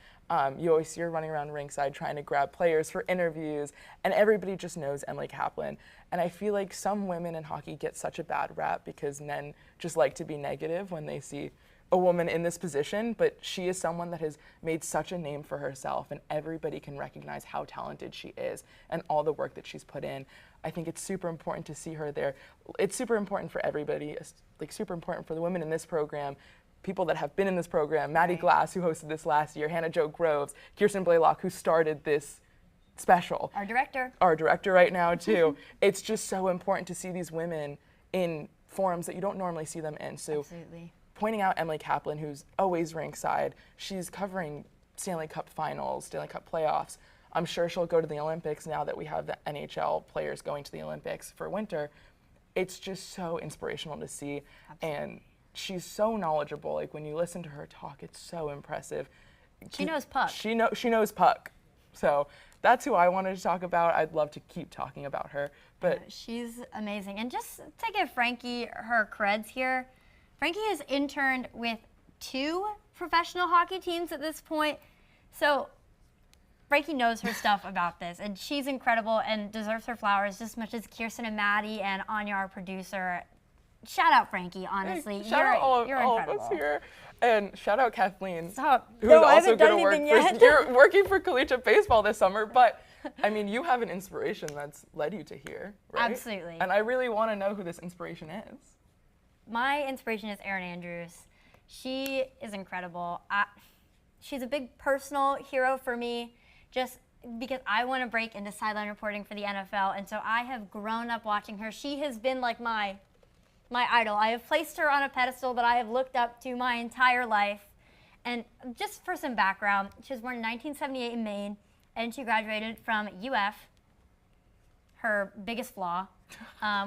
You always see her running around rinkside trying to grab players for interviews, and everybody just knows Emily Kaplan. And I feel like some women in hockey get such a bad rap because men just like to be negative when they see a woman in this position, but she is someone that has made such a name for herself, and everybody can recognize how talented she is and all the work that she's put in. I think it's super important to see her there. It's super important for everybody, like super important for the women in this program, people that have been in this program, Maddie Glass, who hosted this last year, Hannah Jo Groves, Kirsten Blaylock, who started this special. Our director. Our director right now, too. It's just so important to see these women in forums that you don't normally see them in. So Absolutely. pointing out Emily Kaplan, who's always rinkside, she's covering Stanley Cup finals, Stanley Cup playoffs. I'm sure she'll go to the Olympics now that we have the NHL players going to the Olympics for winter. It's just so inspirational to see. Absolutely. And she's so knowledgeable. Like when you listen to her talk, it's so impressive. She knows puck. She knows puck. So that's who I wanted to talk about. I'd love to keep talking about her. But she's amazing. And just to give Franki her creds here, Franki has interned with 2 professional hockey teams at this point. So Franki knows her stuff about this, and she's incredible and deserves her flowers just as much as Kirsten and Maddie and Anya, our producer. Shout out Franki, honestly. Shout out all incredible. of us here. And shout out Kathleen, Stop. who's No, I also haven't done going to work anything for, yet. you're working for collegiate baseball this summer, but I mean, you have an inspiration that's led you to here, right? Absolutely. And I really want to know who this inspiration is. My inspiration is Erin Andrews. She is incredible. She's a big personal hero for me, just because I want to break into sideline reporting for the NFL, and so I have grown up watching her. She has been like my idol. I have placed her on a pedestal that I have looked up to my entire life. And just for some background, she was born in 1978 in Maine, and she graduated from UF, her biggest flaw,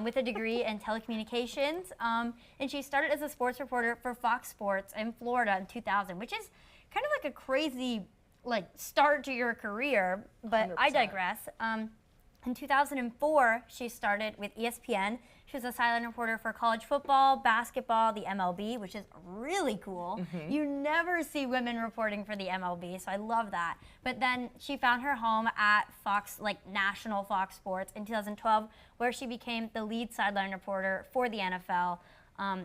with a degree in telecommunications. And she started as a sports reporter for Fox Sports in Florida in 2000, which is kind of like a crazy start to your career, but 100%. I digress. In 2004, she started with ESPN. She was a sideline reporter for college football, basketball, the MLB, which is really cool. Mm-hmm. You never see women reporting for the MLB, so I love that. But then she found her home at Fox, national Fox Sports in 2012, where she became the lead sideline reporter for the NFL.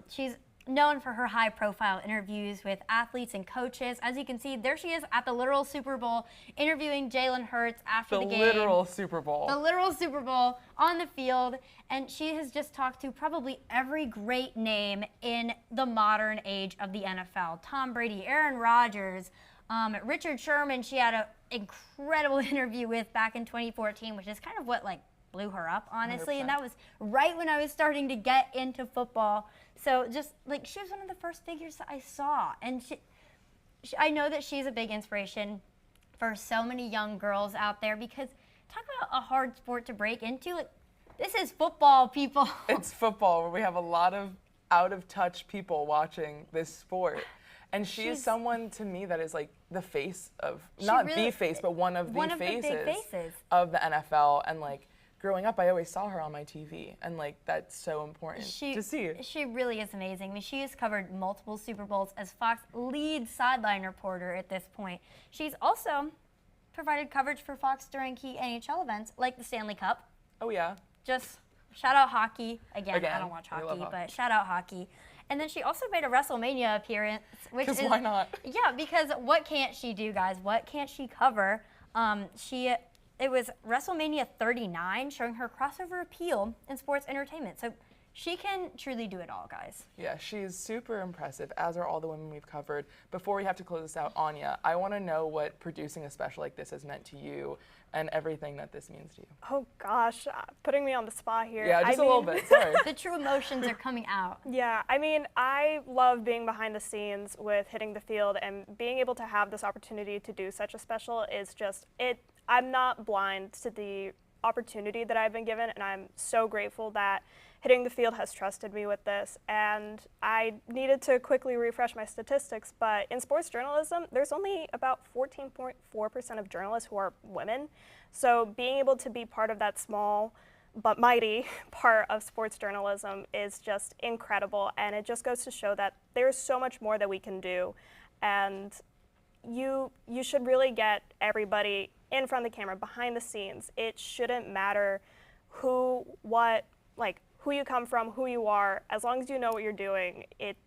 She's known for her high-profile interviews with athletes and coaches. As you can see, there she is at the literal Super Bowl interviewing Jalen Hurts after the game. The literal Super Bowl. The literal Super Bowl on the field. And she has just talked to probably every great name in the modern age of the NFL. Tom Brady, Aaron Rodgers, Richard Sherman. She had an incredible interview with back in 2014, which is kind of what blew her up, honestly. 100%. And that was right when I was starting to get into football. So just she was one of the first figures that I saw. And I know that she's a big inspiration for so many young girls out there, because talk about a hard sport to break into. This is football, people. It's football, where we have a lot of out-of-touch people watching this sport. And she's someone to me that is the face of, not really, the face, but one of the big faces of the NFL. And growing up, I always saw her on my TV, and that's so important to see. She really is amazing. I mean, she has covered multiple Super Bowls as Fox lead sideline reporter at this point. She's also provided coverage for Fox during key NHL events like the Stanley Cup. Oh yeah. Just shout out hockey. Again, I don't watch hockey, but shout out hockey. And then she also made a WrestleMania appearance, which is why not? Yeah, because what can't she do, guys? What can't she cover? It was WrestleMania 39, showing her crossover appeal in sports entertainment. So she can truly do it all, guys. Yeah, she's super impressive, as are all the women we've covered. Before we have to close this out, Anya, I want to know what producing a special like this has meant to you and everything that this means to you. Oh gosh, putting me on the spot here. Yeah, just a little bit, sorry. The true emotions are coming out. Yeah, I mean, I love being behind the scenes with Hitting the Field, and being able to have this opportunity to do such a special is just, I'm not blind to the opportunity that I've been given, and I'm so grateful that Hitting the Field has trusted me with this. And I needed to quickly refresh my statistics, but in sports journalism, there's only about 14.4% of journalists who are women. So being able to be part of that small but mighty part of sports journalism is just incredible, and it just goes to show that there's so much more that we can do. And you should really get everybody in front of the camera, behind the scenes. It shouldn't matter who you come from, who you are. As long as you know what you're doing,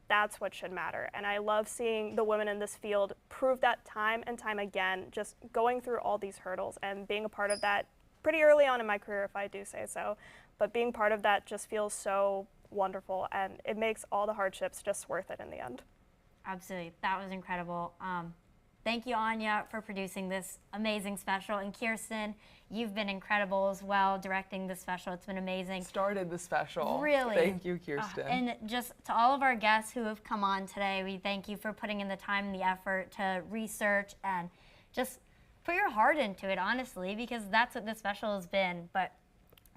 that's what should matter. And I love seeing the women in this field prove that time and time again, just going through all these hurdles and being a part of that pretty early on in my career, if I do say so. But being part of that just feels so wonderful, and it makes all the hardships just worth it in the end. Absolutely. That was incredible. Thank you, Anya, for producing this amazing special. And Kirsten, you've been incredible as well, directing this special. It's been amazing. Started the special. Really. Thank you, Kirsten. And just to all of our guests who have come on today, we thank you for putting in the time and the effort to research and just put your heart into it, honestly, because that's what this special has been. But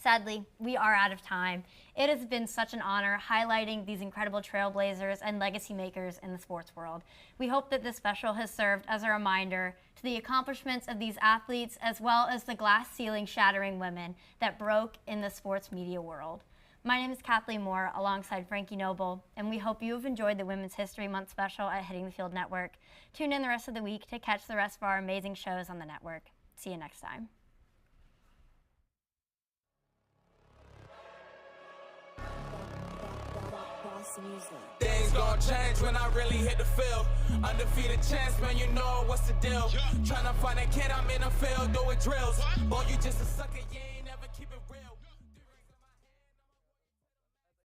sadly, we are out of time. It has been such an honor highlighting these incredible trailblazers and legacy makers in the sports world. We hope that this special has served as a reminder to the accomplishments of these athletes, as well as the glass ceiling shattering women that broke in the sports media world. My name is Kathleen Moore, alongside Franki Noble, and we hope you have enjoyed the Women's History Month special at Hitting the Field Network. Tune in the rest of the week to catch the rest of our amazing shows on the network. See you next time. Things gon' change when I really hit the field. Undefeated chance, man, you know what's the deal. Tryna find a kid, I'm in the field doing drills. Boy, you just a sucker, yeah.